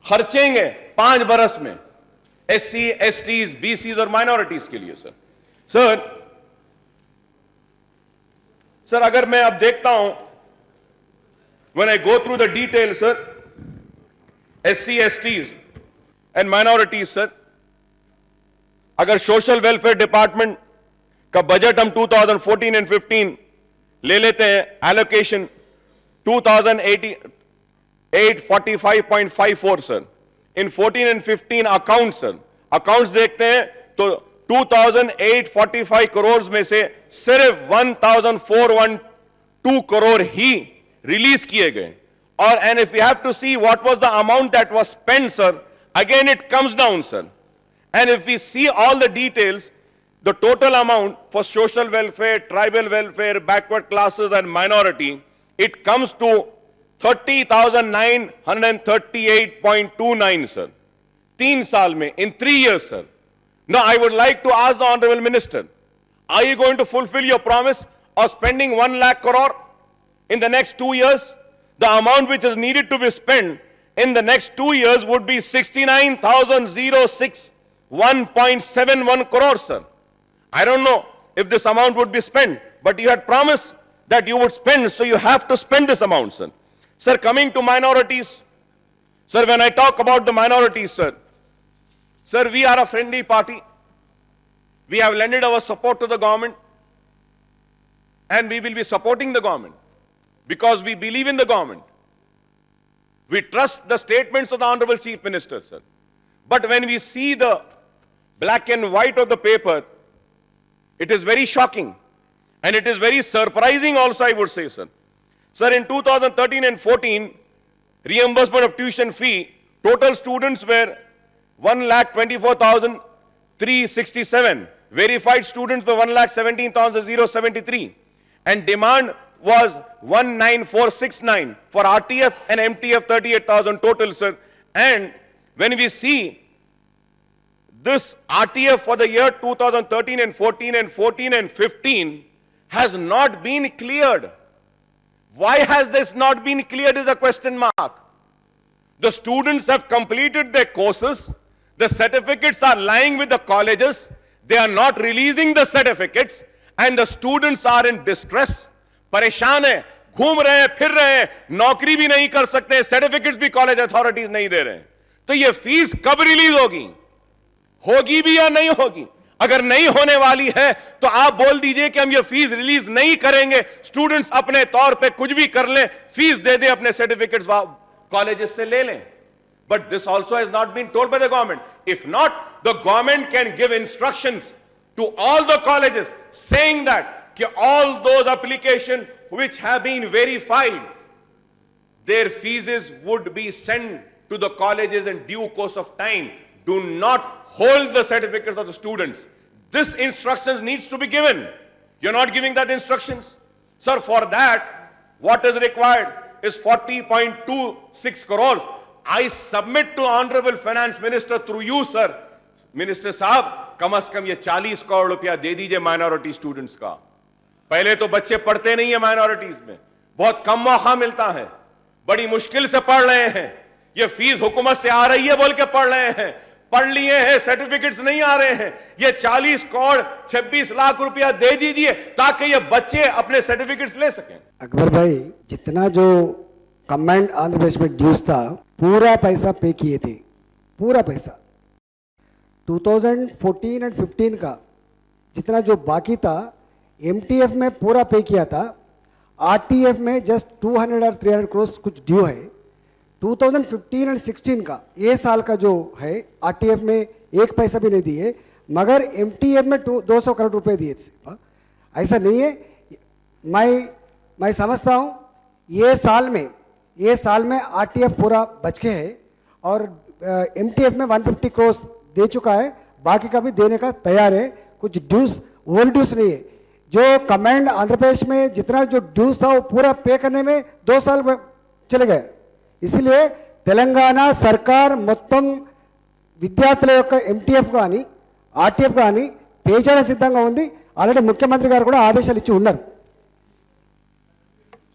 खर्चेंगे 5 बरस में SC, STs, BCs और minorities के लिए, सर. सर, अगर मैं अब देखता हूं, when I go through the details, sir, SC, STs and minorities, sir, अगर सोशल वेलफेयर डिपार्टमेंट का बजट हम 2014 and 15 ले लेते हैं, allocation 2,845.54, sir. In 14 and 15 accounts, sir, accounts देखते हैं तो 2,845 करोड़ में से सिर्फ 1,412 करोड़ ही रिलीज किए गए. और and if you have to see what was the amount that was spent, sir, again it comes down, sir. And if we see all the details, the total amount for social welfare, tribal welfare, backward classes and minority, it comes to 30,938.29, sir. 3 साल में, in 3 years, sir. Now, I would like to ask the Honorable Minister, are you going to fulfill your promise of spending 1 lakh crore in the next 2 years? The amount which is needed to be spent in the next 2 years would be 69,061.71 crores, sir. I don't know if this amount would be spent, but you had promised that you would spend, so you have to spend this amount, sir. Sir, coming to minorities, sir, when I talk about the minorities, sir, we are a friendly party. We have lended our support to the government, and we will be supporting the government because we believe in the government. We trust the statements of the Honorable Chief Minister, sir. But when we see the black and white of the paper, it is very shocking. And it is very surprising also, I would say, sir. Sir, in 2013 and 14, reimbursement of tuition fee, total students were 1,24,367. Verified students were 1,17,073. And demand was 19,469 for RTF and MTF 38,000 total, sir. And when we see this RTF for the year 2013 and 14 and 14 and 15 has not been cleared. Why has this not been cleared is a question mark. The students have completed their courses. The certificates are lying with the colleges. They are not releasing the certificates. And the students are in distress. परेशान है, घूम रहे हैं, फिर रहे हैं, नौकरी भी नहीं कर सकते, सर्टिफिकेट्स भी कॉलेज अथॉरिटीज नहीं दे रहे. तो ये फीस कब रिलीज होगी? होगी भी या नहीं होगी? अगर नहीं होने वाली है तो आप बोल दीजिए कि हम ये फीस रिलीज नहीं करेंगे, स्टूडेंट्स अपने तौर पे कुछ भी कर लें, फीस दे दें, अपने सर्टिफिकेट्स कॉलेजेस से ले लें. But this also has not been told by the government. If not, the government can give instructions to all the colleges saying that all those applications which have been verified, their fees would be sent to the colleges in due course of time. Do not hold the certificates of the students. This instructions needs to be given. You're not giving that instructions. Sir, for that, what is required is 40.26 crores. I submit to Honorable Finance Minister through you, sir. Minister साहब, कम से कम ये 40 करोड़ रुपया दे दीजिए minority students का. पहले तो बच्चे पढ़ते नहीं है माइनॉरिटीज में, बहुत कम मौका मिलता है, बड़ी मुश्किल से पढ़ रहे हैं. ये फीस हुकूमत से आ रही है बोल के पढ़ रहे हैं, पढ़ लिए हैं, सर्टिफिकेट्स नहीं आ रहे हैं। ये 40 करोड़ 26 लाख रुपया दे दीजिए ताकि ये बच्चे अपने सर्टिफिकेट्स ले सकें। अकबर भाई, जितना जो कमांड आंध्र प्रदेश में ड्यूज था पूरा पैसा पे किए थे, पूरा पैसा 2014 और 15 का जितना जो बाकी था एमटीएफ में पूरा पे किया था। आरटीएफ में जस्ट 200 और 300 करोड़ कुछ ड्यू है। 2015 और 16 का ये साल का जो है आरटीएफ में एक पैसा भी नहीं दिए, मगर एमटीएफ में 200 करोड़ रुपए दिए थे। ऐसा नहीं है। मैं समझता हूँ ये साल में आरटीएफ पूरा बच के है और एमटीएफ में 150 करोड़ दे चुका है, बाकी का भी देने का तैयार है। कुछ ड्यूज ओवर ड्यूज नहीं है। जो कमांड आंध्र प्रदेश में जितना जो ड्यूज था वो पूरा पे करने में 2 साल चले गए। इसलिए तेलंगाना सरकार మొత్తం విద్యార్థుల యొక్క ఎంటీఎఫ్ కానీ ఆర్టీఎఫ్ కానీ పే చేయడం సిద్ధంగా ఉంది. ఆల్రెడీ ముఖ్యమంత్రి గారు కూడా ఆదేశాలు ఇచ్చి ఉన్నారు.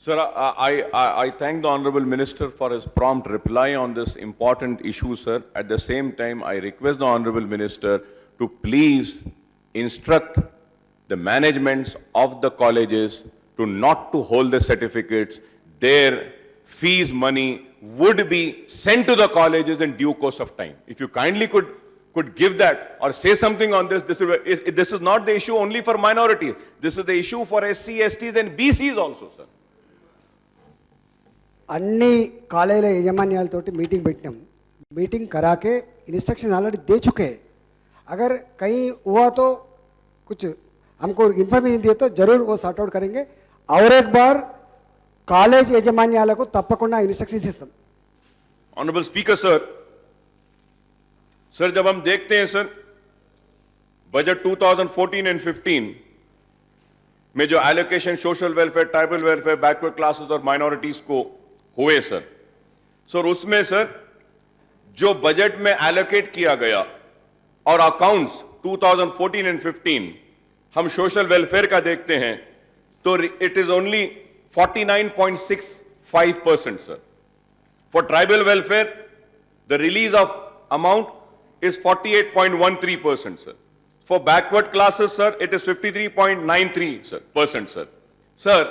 Sir, I thank the Honorable Minister for his prompt reply on this important issue, sir. At the same time, I request the Honorable Minister to please instruct the managements of the colleges to not to hold the certificates. Their fees money would be sent to the colleges in due course of time. If you kindly could give that or say something on this, this is not the issue only for minorities. This is the issue for SC, STs and BCs also, sir. అన్ని కాలేజీల యాజమాన్యాలతోటి meeting పెట్టినాం. Meeting करा के instruction already दे चुके हैं. अगर कहीं हुआ तो कुछ हमको इन्फॉर्मेशन दिए तो जरूर वो सॉर्ट आउट करेंगे. और एक बार कॉलेज యజమాన్యాలకు తప్పకుండా इंस्ट्रक्शंस इस्ताम. ऑनरेबल स्पीकर सर, जब हम देखते हैं सर बजट 2014 एंड 15 में जो allocation social welfare, tribal welfare, backward classes और माइनॉरिटीज को हुए सर, उसमें सर जो बजट में एलोकेट किया गया और अकाउंट्स 2014 एंड 15 हम सोशल वेलफेयर का देखते हैं तो it is only 49.65% sir. For tribal welfare, the release of amount is 48.13% sir. For backward classes sir, it is 53.93% sir. Sir,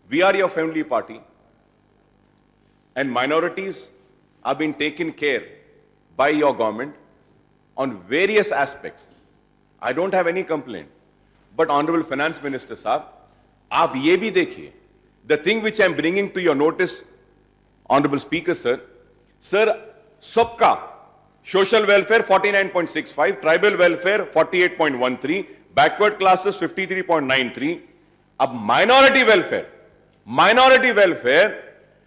we are your family party and minorities are being taken care by your government on various aspects. I don't have any complaint. But Honorable Finance Minister Saab, आप ये भी देखिए, the thing which I am bringing to your notice, Honorable Speaker sir, सबका social welfare 49.65, tribal welfare 48.13, backward classes 53.93. अब minority welfare,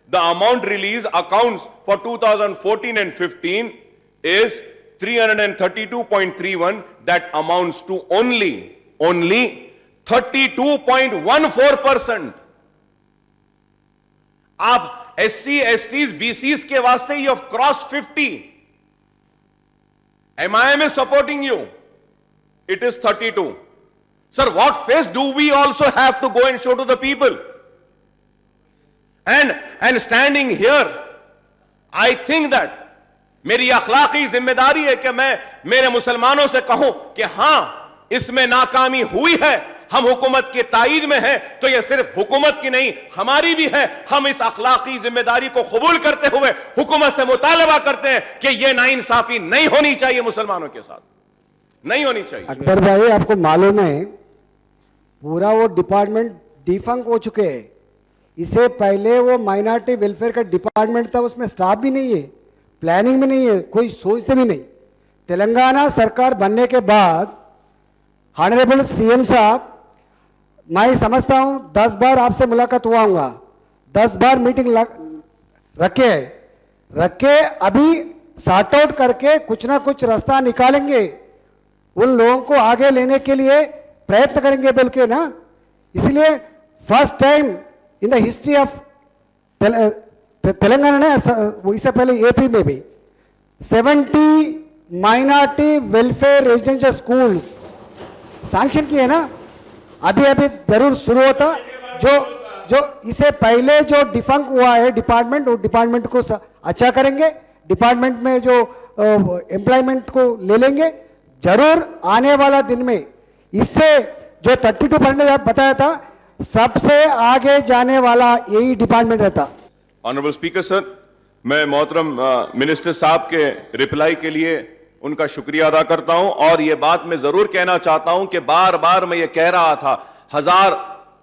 the amount release accounts for 2014 and 15 is 332.31. That amounts to only 32.14%. आप SC, STs, BCs के वास्ते you have crossed 50. MIM is supporting you. It is 32. Sir, what face do we also have to go and show to the people? And standing here, I think that मेरी अखलाकी जिम्मेदारी है कि मैं मेरे मुसलमानों से कहूं कि हां, इसमें नाकामी हुई है, हम हुकूमत के ताईद में हैं, तो यह सिर्फ हुकूमत की नहीं हमारी भी है. हम इस अखलाकी जिम्मेदारी को कबूल करते हुए हुकूमत से मुतालबा करते हैं कि यह नाइंसाफी नहीं होनी चाहिए, मुसलमानों के साथ नहीं होनी चाहिए. अकबर भाई, आपको मालूम है पूरा वो डिपार्टमेंट डिफंक हो चुके हैं. इससे पहले वो माइनॉरिटी वेलफेयर का डिपार्टमेंट था, उसमें स्टाफ भी नहीं है, प्लानिंग भी नहीं है, कोई सोचते भी नहीं. तेलंगाना सरकार बनने के बाद ऑनरेबल सीएम साहब, मैं समझता हूं 10 बार आपसे मुलाकात हुआ होगा, 10 बार मीटिंग रखे अभी सॉर्ट आउट करके कुछ ना कुछ रास्ता निकालेंगे, उन लोगों को आगे लेने के लिए प्रयत्न करेंगे बोल के ना. इसलिए first time in the history of Telangana ने, इससे पहले एपी में भी 70 minority welfare residential schools sanction किए ना. अभी जरूर शुरू होता. जो इससे पहले जो डिफंक हुआ है डिपार्टमेंट, वो डिपार्टमेंट को अच्छा करेंगे, डिपार्टमेंट में जो एम्प्लॉयमेंट को ले लेंगे, जरूर आने वाला दिन में इससे जो 32% बताया था, सबसे आगे जाने वाला यही डिपार्टमेंट रहता। ऑनरेबल स्पीकर सर, मैं मोहतरम मिनिस्टर साहब के रिप्लाई के लिए उनका शुक्रिया अदा करता हूं और यह बात मैं जरूर कहना चाहता हूं कि बार बार मैं ये कह रहा था, 1000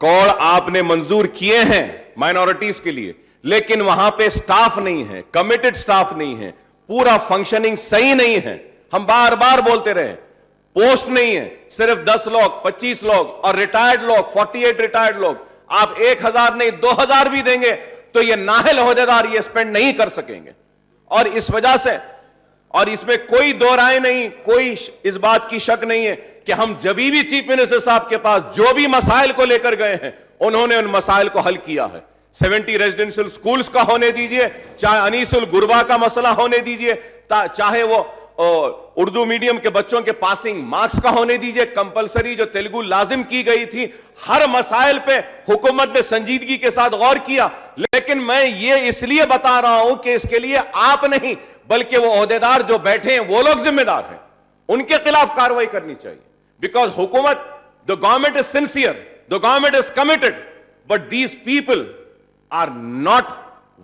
करोड़ आपने मंजूर किए हैं माइनॉरिटीज के लिए, लेकिन वहां पे स्टाफ नहीं है, कमिटेड स्टाफ नहीं है, पूरा फंक्शनिंग सही नहीं है। हम बार बार बोलते रहे, पोस्ट नहीं है, सिर्फ 10 लोग, 25 लोग और रिटायर्ड लोग, 48 रिटायर्ड लोग। आप 1000 नहीं 2000 भी देंगे तो ये नाहल ओहदेदार ये स्पेंड नहीं कर सकेंगे। और इस वजह से, और इसमें कोई दो राय नहीं, कोई इस बात की शक नहीं है कि हम जब भी चीफ मिनिस्टर साहब के पास जो भी मसाइल को लेकर गए हैं, उन्होंने उन मसाइल को हल किया है। 70 रेजिडेंशियल स्कूल्स का होने दीजिए, चाहे अनीसुल गुरबा का मसला होने दीजिए, चाहे वो उर्दू मीडियम के बच्चों के पासिंग मार्क्स का होने दीजिए, कंपलसरी जो तेलुगु लाजिम की गई थी, हर मसाइल पे हुकूमत ने संजीदगी के साथ गौर किया। लेकिन मैं ये इसलिए बता रहा हूं कि इसके लिए आप नहीं बल्कि वो ओहदेदार जो बैठे हैं वो लोग जिम्मेदार हैं, उनके खिलाफ कार्रवाई करनी चाहिए। बिकॉज हुकूमत, the government is sincere, the government is committed, but these people are not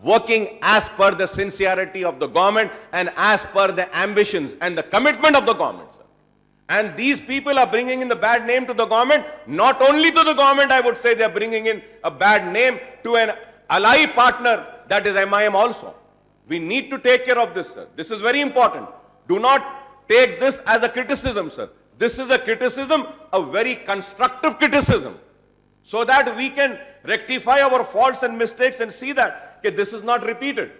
working as per the sincerity of the government and as per the ambitions and the commitment of the government, sir. And these people are bringing in the bad name to the government. Not only to the government, I would say they are bringing in a bad name to an ally partner, that is MIM also. We need to take care of this, sir. This is very important. Do not take this as a criticism, sir. This is a criticism, a very constructive criticism, so that we can rectify our faults and mistakes and see that this is not repeated.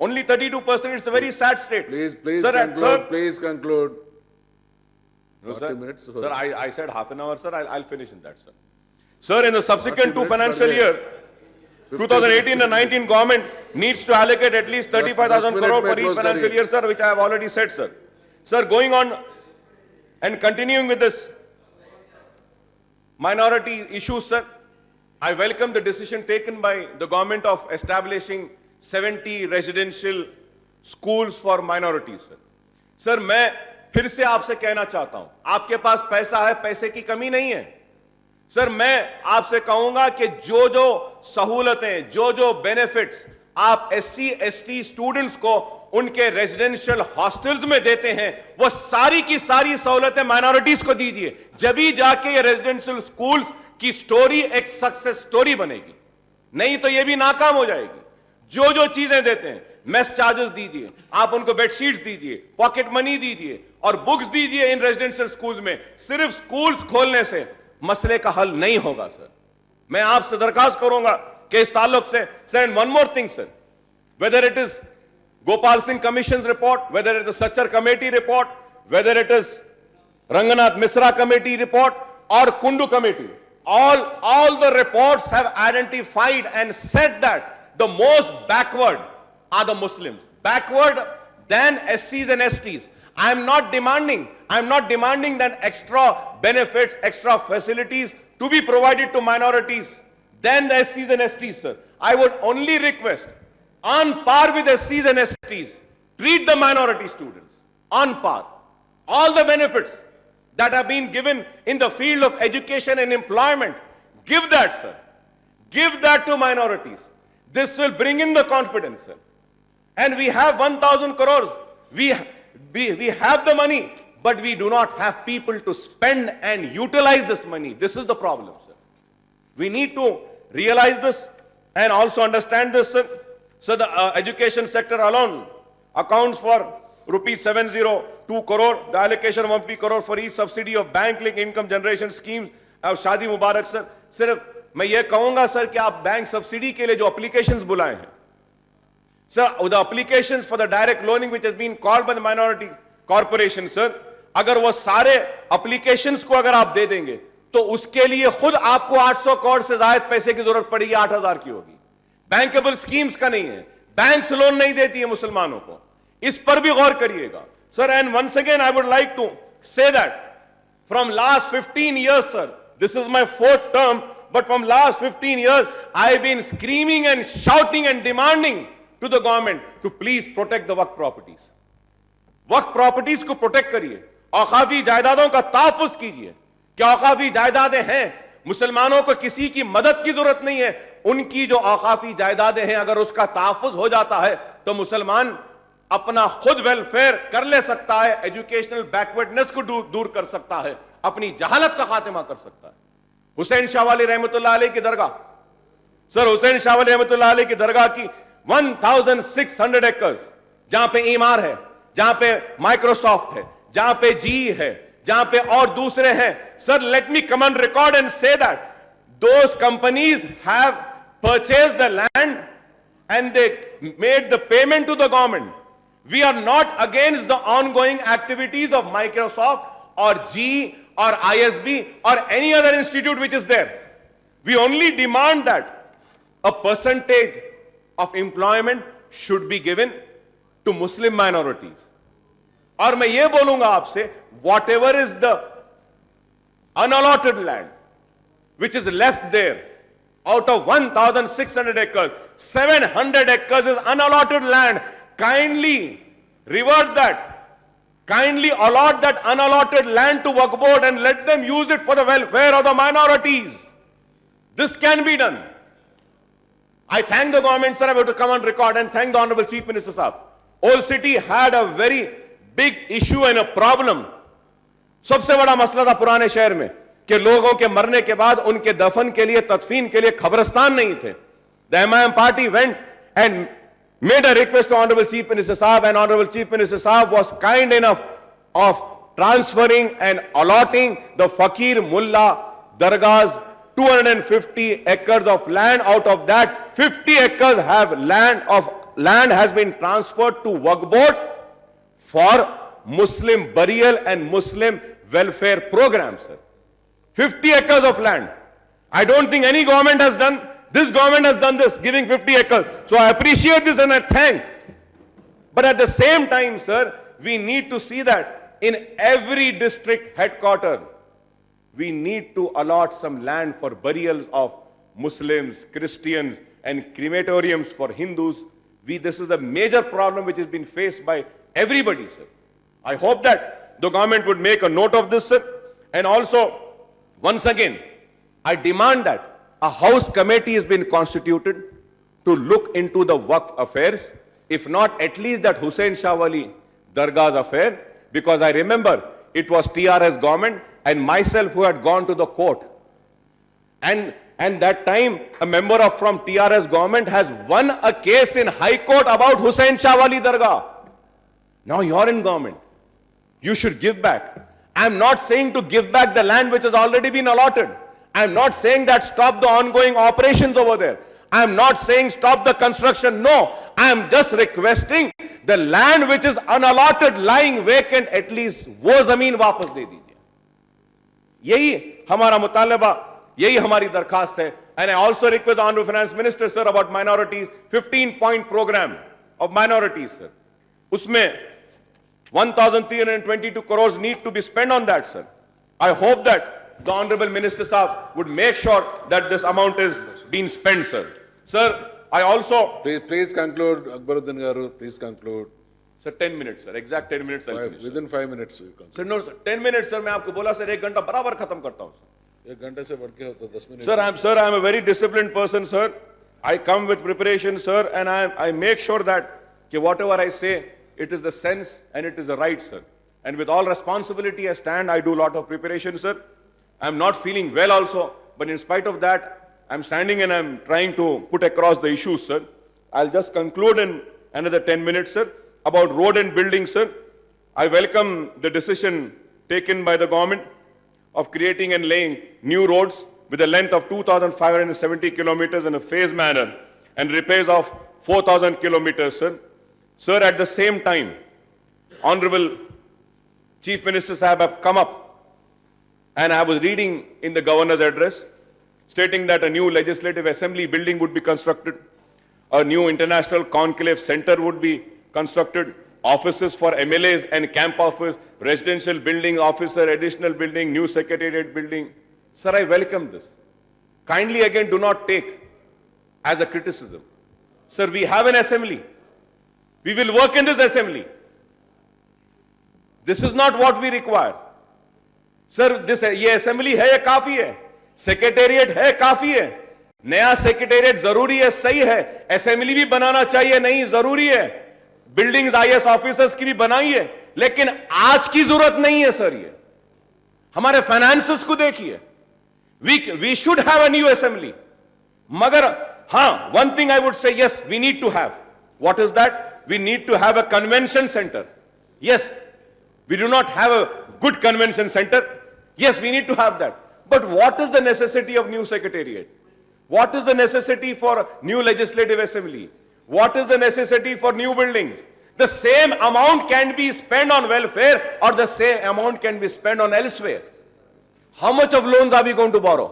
Only 32%, it's a very sad state. Please Sir, conclude, please conclude. No, 40 sir. minutes. Sir, I said half an hour, sir. I'll finish in that, sir. Sir, in the subsequent 2 financial year, 2018 and 19 government needs to allocate at least 35,000 minute crore mein for each close financial kariye. year, sir, which I have already said, sir. Sir, going on and continuing with this minority issues, sir, I welcome the decision taken by the government of establishing 70 residential schools for minorities, sir. Sir, मैं फिर से आपसे कहना चाहता हूं, आपके पास पैसा है, पैसे की कमी नहीं है। सर, मैं आपसे कहूंगा कि जो जो सहूलतें, जो जो बेनिफिट्स आप SC ST स्टूडेंट्स को उनके रेजिडेंशियल हॉस्टल्स में देते हैं, वो सारी की सारी सहूलतें माइनॉरिटीज को दीजिए। जब ही जाके ये रेजिडेंशियल स्कूल्स की स्टोरी एक सक्सेस स्टोरी बनेगी, नहीं तो ये भी नाकाम हो जाएगी। जो जो चीजें देते हैं, मेस चार्जेस दीजिए, आप उनको बेडशीट्स दीजिए, पॉकेट मनी दीजिए और बुक्स दीजिए इन रेजिडेंशियल स्कूल्स में। सिर्फ स्कूल्स खोलने से मसले का हल नहीं होगा सर। मैं आपसे दरखास्त करूंगा कि इस ताल्लुक से sir, and one more thing sir, whether it is Gopal Singh Commission's report, whether it is Sachar Committee report, whether it is Ranganath Misra Committee report or Kundu Committee, all the reports have identified and said that the most backward are the Muslims, backward than SCs and STs. I am not demanding that extra benefits, extra facilities to be provided to minorities than the SCs and STs, sir. I would only request, on par with SCs and STs, treat the minority students on par. All the benefits that have been given in the field of education and employment, give that, sir. Give that to minorities. This will bring in the confidence, sir. And we have 1,000 crores. We have the money, but we do not have people to spend and utilize this money. This is the problem, sir. We need to realize this and also understand this, sir. So the education sector alone accounts for rupees 702 crore, the allocation of 1 crore for each subsidy of bank-linked income generation schemes of Shadi Mubarak, sir. सिर्फ मैं ये कहूंगा sir कि आप bank subsidy के लिए जो applications बुलाए हैं, sir, the applications for the direct loaning which has been called by the minority corporation, sir, अगर वो सारे applications को अगर आप दे देंगे तो उसके लिए खुद आपको 800 करोड़ से ज्यादा पैसे की जरूरत पड़ेगी, 8,000 की होगी। बैंकेबल स्कीम्स का नहीं है, बैंक्स लोन नहीं देती है मुसलमानों को, इस पर भी गौर करिएगा sir. And once again I would like to say that from last 15 years, sir, this is my 4th term, but from last 15 years I have been screaming and shouting and demanding to the government to please protect the Waqf properties. Waqf properties को protect करिए, औकाफी जायदादों का तहफ्फुज कीजिए। क्या औकाफी जायदादें हैं, मुसलमानों को किसी की मदद की जरूरत नहीं है, उनकी जो औकाफी जायदादें हैं अगर उसका तहफ्फुज हो जाता है तो मुसलमान अपना खुद वेलफेयर कर ले सकता है, एजुकेशनल बैकवर्डनेस को दूर कर सकता है, अपनी जहालत का खात्मा कर सकता है। हुसैन शाह वाली रहमतुल्लाह अलैह की दरगाह, सर हुसैन शाह वाली रहमतुल्लाह अलैह की दरगाह की 1600 एकर्स, जहां पे ईमार है, जहां पे माइक्रोसॉफ्ट है, जहां पे जी है, जहां पे और दूसरे हैं, sir let me come on record and say that those companies have purchased the land and they made the payment to the government. We are not against the ongoing activities of Microsoft or G or ISB or any other institute which is there. We only demand that a percentage of employment should be given to Muslim minorities. और मैं ये बोलूंगा आपसे, whatever is the unallotted land which is left there, out of 1,600 acres, 700 acres is unallotted land. Kindly revert that. Kindly allot that unallotted land to Waqf Board and let them use it for the welfare of the minorities. This can be done. I thank the government, sir. I have to come on record and thank the Honorable Chief Minister, sir. Old City had a very big issue and a problem. सबसे बड़ा मसला था पुराने शहर में कि लोगों के मरने के बाद उनके दफन के लिए, तदफीन के लिए खबरस्तान नहीं थे. The MIM party went and made a request to Honorable Chief Minister Saab, and Honorable Chief Minister Saab was kind enough of transferring and allotting the Fakir Mullah Dargah's 250 acres of land. Out of that, 50 acres have land has been transferred to Waqf Board for Muslim burial and Muslim welfare programs, sir. 50 acres of land. I don't think any government has done. This government has done this, giving 50 acres. So I appreciate this and I thank. But at the same time, sir, we need to see that in every district headquarter, we need to allot some land for burials of Muslims, Christians, and crematoriums for Hindus. This is a major problem which has been faced by everybody, sir. I hope that the government would make a note of this, sir. And also, once again, I demand that a house committee has been constituted to look into the Waqf affairs, if not at least that Hussain Shah Wali Dargah's affair, because I remember it was TRS government and myself who had gone to the court. And that time, a member from TRS government has won a case in High Court about Hussain Shah Wali Dargah. Now you're in government. You should give back. I'm not saying to give back the land which has already been allotted. I'm not saying that stop the ongoing operations over there. I'm not saying stop the construction. No, I'm just requesting the land which is unallotted, lying vacant, at least वो जमीन वापस दे दीजिए. यही हमारा मुतालबा, यही हमारी दरखास्त है. And I also request the Honorable Finance Minister, sir, about minorities, 15-point program of minorities, sir. उसमें 1,322 crores need to be spent on that, sir. I hope that the Honorable Minister Saab would make sure that this amount is being spent, sir. Sir, I also... Please conclude, Akbaruddin Garu, please conclude. Sir, 10 minutes, sir. Exact 10 minutes. I'll finish, Within 5 minutes you conclude. sir, no, sir. 10 minutes, sir. मैं आपको बोला, sir, 1 घंटा बराबर खत्म करता हूँ, sir. 1 घंटे से बढ़ के होता 10 minute. Sir, I'm a very disciplined person, sir. I come with preparation, sir, and I make sure that whatever I say, it is the sense and it is the right, sir. And with all responsibility I stand, I do a lot of preparation, sir. I'm not feeling well also, but in spite of that, I'm standing and I'm trying to put across the issues, sir. I'll just conclude in another 10 minutes, sir. About road and building, sir. I welcome the decision taken by the government of creating and laying new roads with a length of 2,570 kilometers in a phased manner and repairs of 4,000 kilometers, sir. Sir, at the same time, Honorable Chief Minister Sahab have come up, and I was reading in the Governor's address, stating that a new Legislative Assembly building would be constructed, a new International Conclave Center would be constructed, offices for MLAs and camp office, residential building, officer, additional building, new secretariat building. Sir, I welcome this. Kindly again do not take as a criticism. Sir, we have an assembly. We will work in this assembly. This is not what we require. Sir ये assembly है, ये काफी है. Secretariat है, काफी है. नया secretariat जरूरी है, सही है. असेंबली भी बनाना चाहिए, नहीं जरूरी है. बिल्डिंग्स आईएएस ऑफिसर्स की भी बनाई है, लेकिन आज की जरूरत नहीं है सर. ये हमारे फाइनेंसेस को देखिए. We should have a new assembly. मगर हां, one thing I would say, yes we need to have. What is that? We need to have a convention center. Yes, we do not have a good convention center. Yes, we need to have that. But what is the necessity of new secretariat? What is the necessity for new legislative assembly? What is the necessity for new buildings? The same amount can be spent on welfare, or the same amount can be spent on elsewhere. How much of loans are we going to borrow?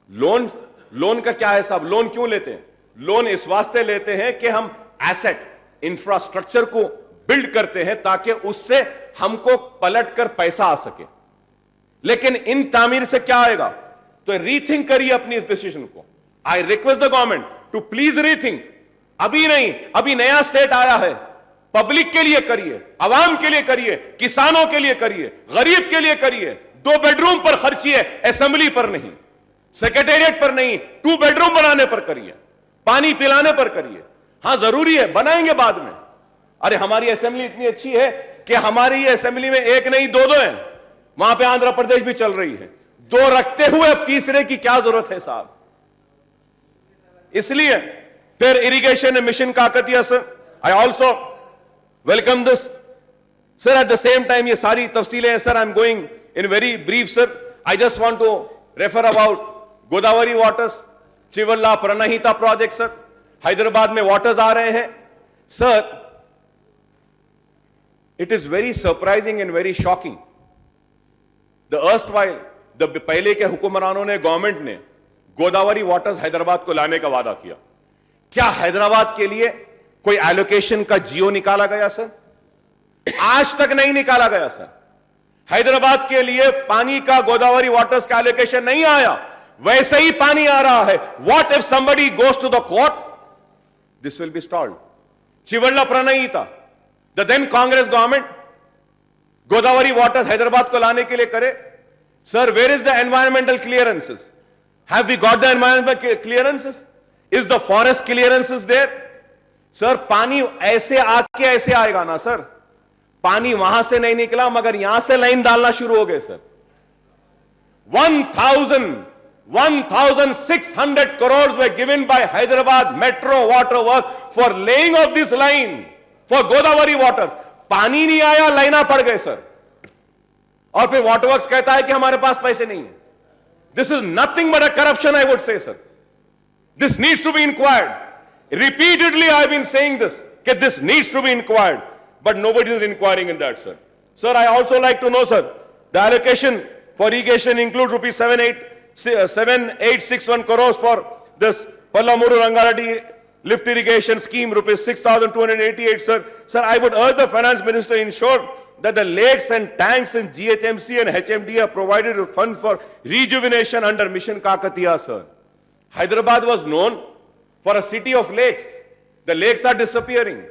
Loan का क्या है साहब? Loan क्यों लेते हैं? Loan इस वास्ते लेते हैं कि हम एसेट इंफ्रास्ट्रक्चर को बिल्ड करते हैं ताकि उससे हमको पलट कर पैसा आ सके. लेकिन इन तामीर से क्या आएगा? तो रीथिंक करिए अपनी इस डिसीजन को. I request the government to please rethink. अभी नहीं, अभी नया स्टेट आया है. पब्लिक के लिए करिए, आवाम के लिए करिए, किसानों के लिए करिए, गरीब के लिए करिए. 2 बेडरूम पर खर्चिए, असेंबली पर नहीं, सेक्रेटेरिएट पर नहीं. 2 बेडरूम बनाने पर करिए, पानी पिलाने पर करिए. हां जरूरी है, बनाएंगे बाद में. अरे हमारी असेंबली इतनी अच्छी है कि हमारी ये असेंबली में एक नहीं 2 हैं. वहां पे आंध्र प्रदेश भी चल रही है. 2 रखते हुए अब तीसरे की क्या जरूरत है साहब? इसलिए फिर irrigation mission Kakatiya sir, I also welcome this sir. At the same time ये सारी तफसीलें हैं sir. I am going in very brief sir. I just want to refer about Godavari waters, Chevella Pranahita project sir. Hyderabad में वाटर्स आ रहे हैं sir. It is very surprising and very shocking. The erstwhile पहले के हुक्मरानों ने, गवर्नमेंट ने गोदावरी वाटर्स हैदराबाद को लाने का वादा किया. क्या हैदराबाद के लिए कोई एलोकेशन का जियो निकाला गया सर? आज तक नहीं निकाला गया सर. हैदराबाद के लिए पानी का, गोदावरी वाटर्स का एलोकेशन नहीं आया. वैसे ही पानी आ रहा है. What if somebody goes to the court? This will be stalled. Chivalla Pranayita, the then Congress government, Godavari waters Hyderabad ko lane ke liye kare. Sir, where is the environmental clearances? Have we got the environmental clearances? Is the forest clearances there? Sir, पानी ऐसे आके ऐसे आएगा ना sir. पानी वहां से नहीं निकला, मगर यहां से लाइन डालना शुरू हो गए sir. 1,600 crores were given by Hyderabad Metro Water Works for laying of this line for Godavari waters. पानी नहीं आया, लाइना पड़ गए सर. और फिर वाटर वर्क्स कहता है कि हमारे पास पैसे नहीं है. This is nothing but a corruption, I would say, sir. This needs to be inquired. Repeatedly I have been saying this, that this needs to be inquired, but nobody is inquiring in that, sir. Sir, I also like to know, sir, the allocation for irrigation includes rupees 7861 crores for this Pallamuru Rangareddy lift irrigation scheme, rupees 6,288, sir. Sir, I would urge the finance minister to ensure that the lakes and tanks in GHMC and HMD are provided with funds for rejuvenation under Mission Kakatiya, sir. Hyderabad was known for a city of lakes. The lakes are disappearing.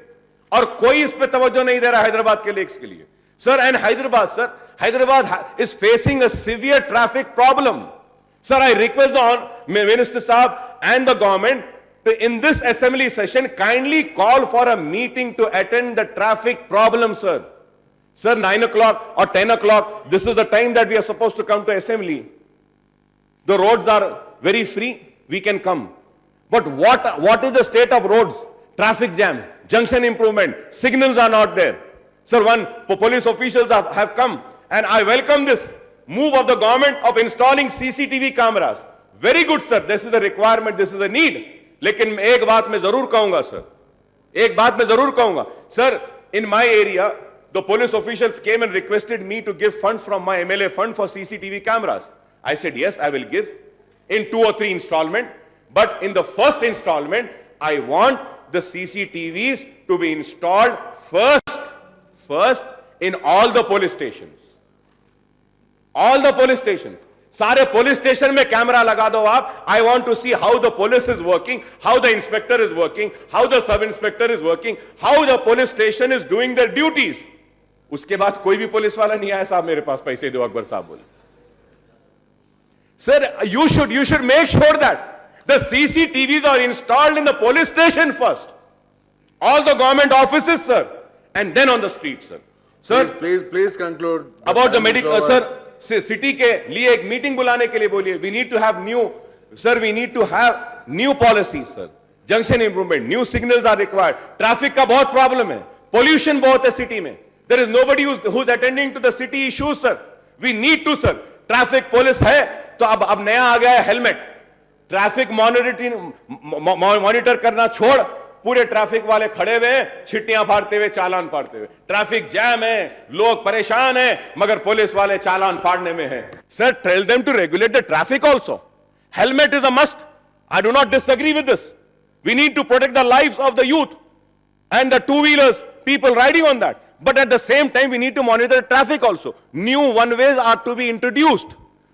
और कोई इस पे तवज्जो नहीं दे रहा हैदराबाद के lakes के लिए. Sir, and Hyderabad, sir, Hyderabad is facing a severe traffic problem. Sir, I request the Minister Saab and the government to, in this assembly session, kindly call for a meeting to attend the traffic problem, sir. Sir, 9 o'clock or 10 o'clock, this is the time that we are supposed to come to assembly. The roads are very free, we can come. But what is the state of roads? Traffic jam, junction improvement, signals are not there. Sir, police officials have come, and I welcome this move of the government of installing CCTV cameras. Very good, sir. This is a requirement, this is a need. लेकिन एक बात मैं जरूर कहूंगा, sir. एक बात मैं जरूर कहूंगा. Sir, in my area, the police officials came and requested me to give funds from my MLA fund for CCTV cameras. I said, yes, I will give in 2 or 3 installment. But in the first installment, I want the CCTVs to be installed first in all the police stations. All the police stations. सारे police station में camera लगा दो आप. I want to see how the police is working, how the inspector is working, how the sub inspector is working, how the police station is doing their duties. उसके बाद कोई भी police वाला नहीं आया, साहब मेरे पास पैसे दो, अकबर साहब बोले. Sir, you should make sure that the CCTVs are installed in the police station first. All the government offices, sir, and then on the street, sir. Sir, Please conclude. about the Time is medical, over. sir, city के लिए एक meeting बुलाने के लिए बोलिए. We need to have new, sir, we need to have new policies, sir. Junction improvement, new signals are required. Traffic का बहुत problem है. Pollution बहुत है city में. There is nobody who's attending to the city issues, sir. We need to, sir. Traffic police है, तो अब नया आ गया है हेलमेट. ट्रैफिक मॉनिटर करना छोड़, पूरे ट्रैफिक वाले खड़े हुए हैं, छिट्टियां फाड़ते हुए, चालान फाड़ते हुए. ट्रैफिक जैम है, लोग परेशान हैं, मगर पुलिस वाले चालान फाड़ने में हैं. Sir, tell them to regulate the traffic also. Helmet is a must. I do not disagree with this. We need to protect the lives of the youth and the two-wheelers, people riding on that. But at the same time, we need to monitor the traffic also. New one-ways are to be introduced.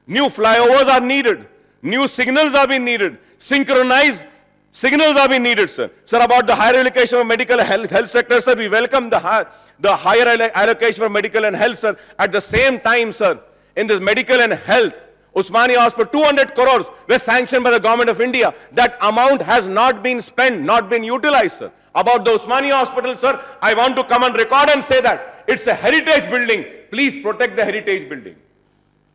New flyovers are needed. New signals are being needed. Synchronized signals are being needed, sir. Sir, about the higher allocation of medical health sector, sir, we welcome the higher allocation for medical and health, sir. At the same time, sir, in this medical and health, Usmania Hospital, 200 crores were sanctioned by the government of India. That amount has not been spent, not been utilized, sir. About the Usmania Hospital, sir, I want to come on record and say that it's a heritage building. Please protect the heritage building.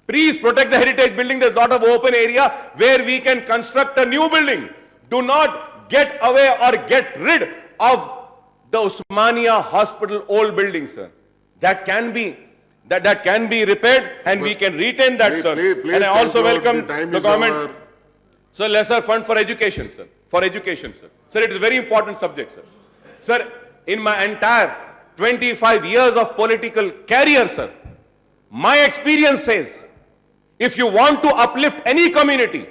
Please protect the heritage building. There's a lot of open area where we can construct a new building. Do not get away or get rid of the Usmania Hospital old building, sir. That can be repaired and we can retain that, sir. Please And I also conclude. welcome The time the is government. over. Sir, lesser fund for education, sir. For education, sir. Sir, it is a very important subject, sir. Sir, in my entire 25 years of political career, sir, my experience says, if you want to uplift any community,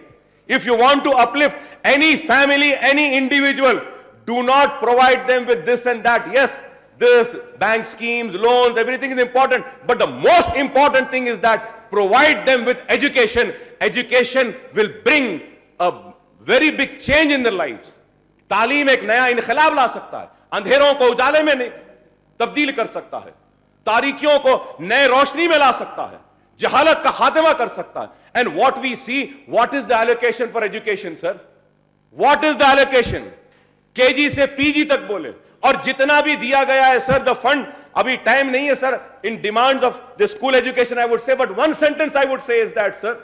if you want to uplift any family, any individual, do not provide them with this and that. Yes, this bank schemes, loans, everything is important. But the most important thing is that provide them with education. Education will bring a very big change in their lives. तालीम एक नया इनकलाब ला सकता है. अंधेरों को उजाले में तब्दील कर सकता है. तारीकियों को नए रोशनी में ला सकता है. जहालत का खात्मा कर सकता है. And what we see, what is the allocation for education, sir? What is the allocation? KG से PG तक बोले. और जितना भी दिया गया है, sir, the fund, अभी टाइम नहीं है, sir, in demands of the school education, I would say, but one sentence I would say is that, sir,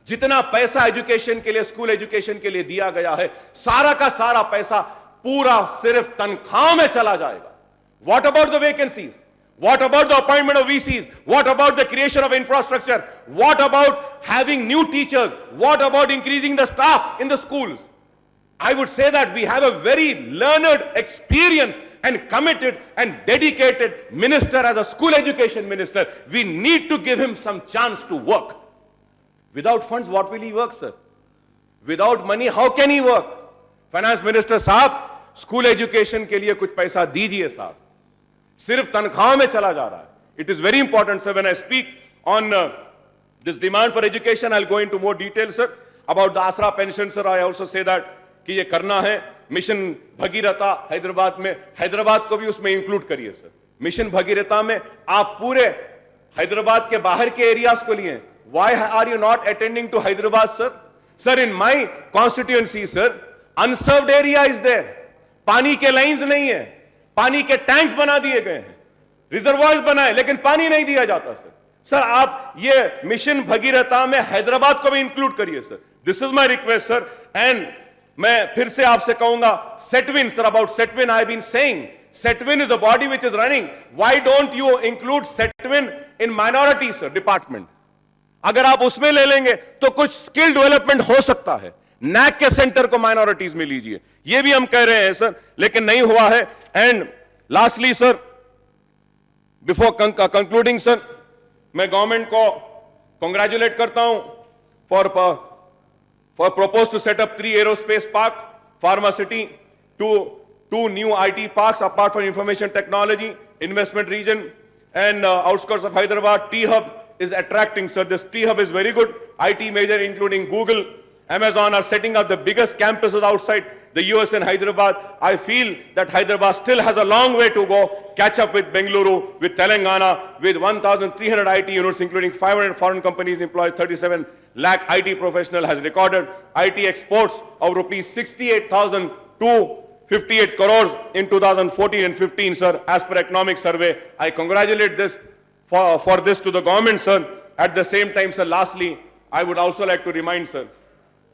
जितना पैसा एजुकेशन के लिए, स्कूल एजुकेशन के लिए दिया गया है, सारा का सारा पैसा पूरा सिर्फ तनख्वाह में चला जाएगा. What about the vacancies? What about the appointment of VCs? What about the creation of infrastructure? What about having new teachers? What about increasing the staff in the schools? I would say that we have a very learned, experienced and committed and dedicated minister as a school education minister. We need to give him some chance to work. Without funds, what will he work, sir? Without money, how can he work? Finance Minister साहब, school education के लिए कुछ पैसा दीजिए साहब. सिर्फ तनख्वाह में चला जा रहा है. It is very important, sir. When I speak on this demand for education, I'll go into more detail, sir. About the Asra pension, sir, I also say that कि ये करना है. मिशन भगीरथा हैदराबाद में, हैदराबाद को भी उसमें इंक्लूड करिए, सर. मिशन भगीरथा में आप पूरे हैदराबाद के बाहर के एरियाज को लिए. Why are you not attending to Hyderabad, sir? Sir, in my constituency, sir, unserved area is there. पानी के लाइंस नहीं है. पानी के टैंक्स बना दिए गए हैं. रिजर्वायर्स बनाए, लेकिन पानी नहीं दिया जाता, सर. सर, आप ये मिशन भगीरथा में हैदराबाद को भी इंक्लूड करिए, sir. This is my request, sir. And मैं फिर से आपसे कहूंगा, SETWIN, sir, about SETWIN I have been saying, SETWIN is a body which is running. Why don't you include SETWIN in minority, sir, department? अगर आप उसमें ले लेंगे तो कुछ स्किल डेवलपमेंट हो सकता है. नैक के सेंटर को माइनॉरिटीज में लीजिए, ये भी हम कह रहे हैं, सर, लेकिन नहीं हुआ है. And lastly, sir, before concluding, sir, मैं गवर्नमेंट को कांग्रेचुलेट करता हूं for proposed to set up 3 aerospace park, Pharma City, 2 new IT parks apart from information technology, investment region, and outskirts of Hyderabad. T-Hub is attracting, sir. This T-Hub is very good. IT major including Google, Amazon are setting up the biggest campuses outside the US and Hyderabad. I feel that Hyderabad still has a long way to go, catch up with Bengaluru, with Telangana, with 1,300 IT units, including 500 foreign companies employ 37 lakh IT professional has recorded IT exports of rupees 68,258 crores in 2014 and 15, sir, as per economic survey. I congratulate this for this to the government, sir. At the same time, sir, lastly, I would also like to remind, sir,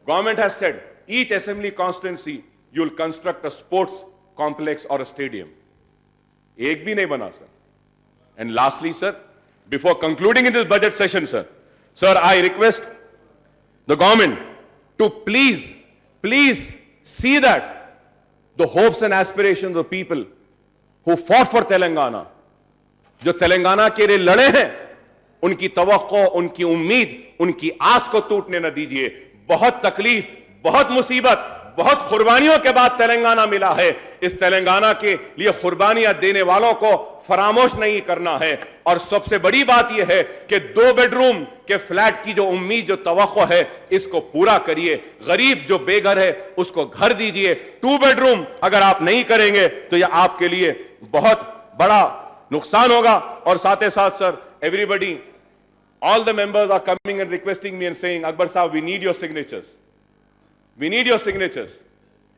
government has said each assembly constituency you will construct a sports complex or a stadium. Ek bhi nahi bana, sir. And lastly, sir, before concluding in this budget session, sir, I request the government to please see that the hopes and aspirations of people who fought for Telangana, जो तेलंगाना के लिए लड़े हैं, उनकी तवक्को, उनकी उम्मीद, उनकी आस को टूटने न दीजिए। बहुत तकलीफ, बहुत मुसीबत, बहुत कुर्बानियों के बाद तेलंगाना मिला है। इस तेलंगाना के लिए कुर्बानियां देने वालों को फरामोश नहीं करना है। और सबसे बड़ी बात यह है कि 2 बेडरूम के फ्लैट की जो उम्मीद, जो तवक्को है, इसको पूरा करिए। गरीब जो बेघर है उसको घर दीजिए। 2 बेडरूम अगर आप नहीं करेंगे तो यह आपके लिए बहुत बड़ा नुकसान होगा। और साथ ही साथ, sir, everybody, all the members are coming and requesting me and saying, Akbar Sahab, we need your signatures. We need your signatures.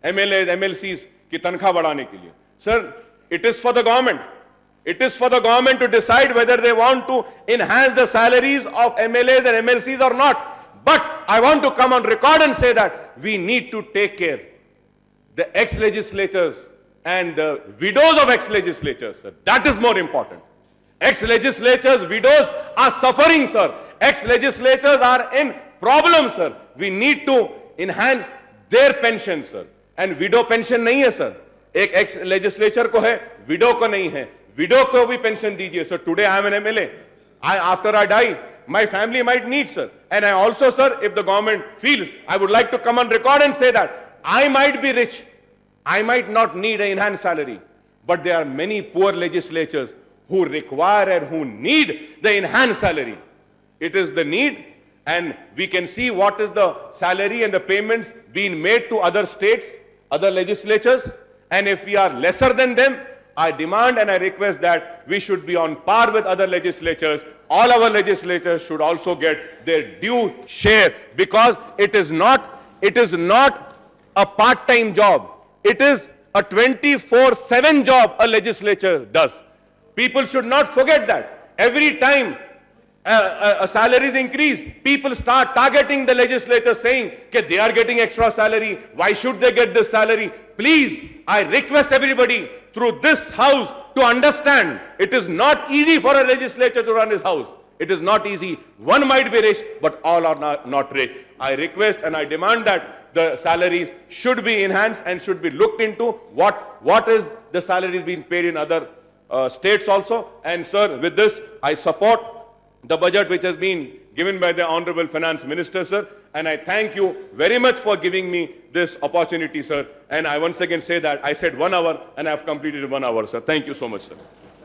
MLAs, MLCs की तनख्वाह बढ़ाने के लिए. Sir, it is for the government. It is for the government to decide whether they want to enhance the salaries of MLAs and MLCs or not. But I want to come on record and say that we need to take care. The ex-legislators and the widows of ex-legislators, sir, that is more important. Ex-legislators, widows are suffering, sir. Ex-legislators are in problems, sir. We need to enhance their pension, sir. And widow pension नहीं है, sir. एक ex-legislator को है, widow को नहीं है. Widow को भी pension दीजिए, sir. Today I am an MLA. After I die, my family might need, sir. And I also, sir, if the government feels, I would like to come on record and say that I might be rich. I might not need an enhanced salary. But there are many poor legislators who require and who need the enhanced salary. It is the need, and we can see what is the salary and the payments being made to other states, other legislatures, and if we are lesser than them, I demand and I request that we should be on par with other legislatures. All our legislators should also get their due share, because it is not a part-time job. It is a 24/7 job a legislature does. People should not forget that. Every time salaries increase, people start targeting the legislators, saying that they are getting extra salary. Why should they get this salary? Please, I request everybody through this house to understand it is not easy for a legislator to run his house. It is not easy. One might be rich, but all are not rich. I request and I demand that the salaries should be enhanced and should be looked into. What is the salaries being paid in other states also. And sir, with this, I support the budget which has been given by the Honorable Finance Minister, sir. And I thank you very much for giving me this opportunity, sir. And I once again say that I said 1 hour and I have completed 1 hour, sir. Thank you so much, sir.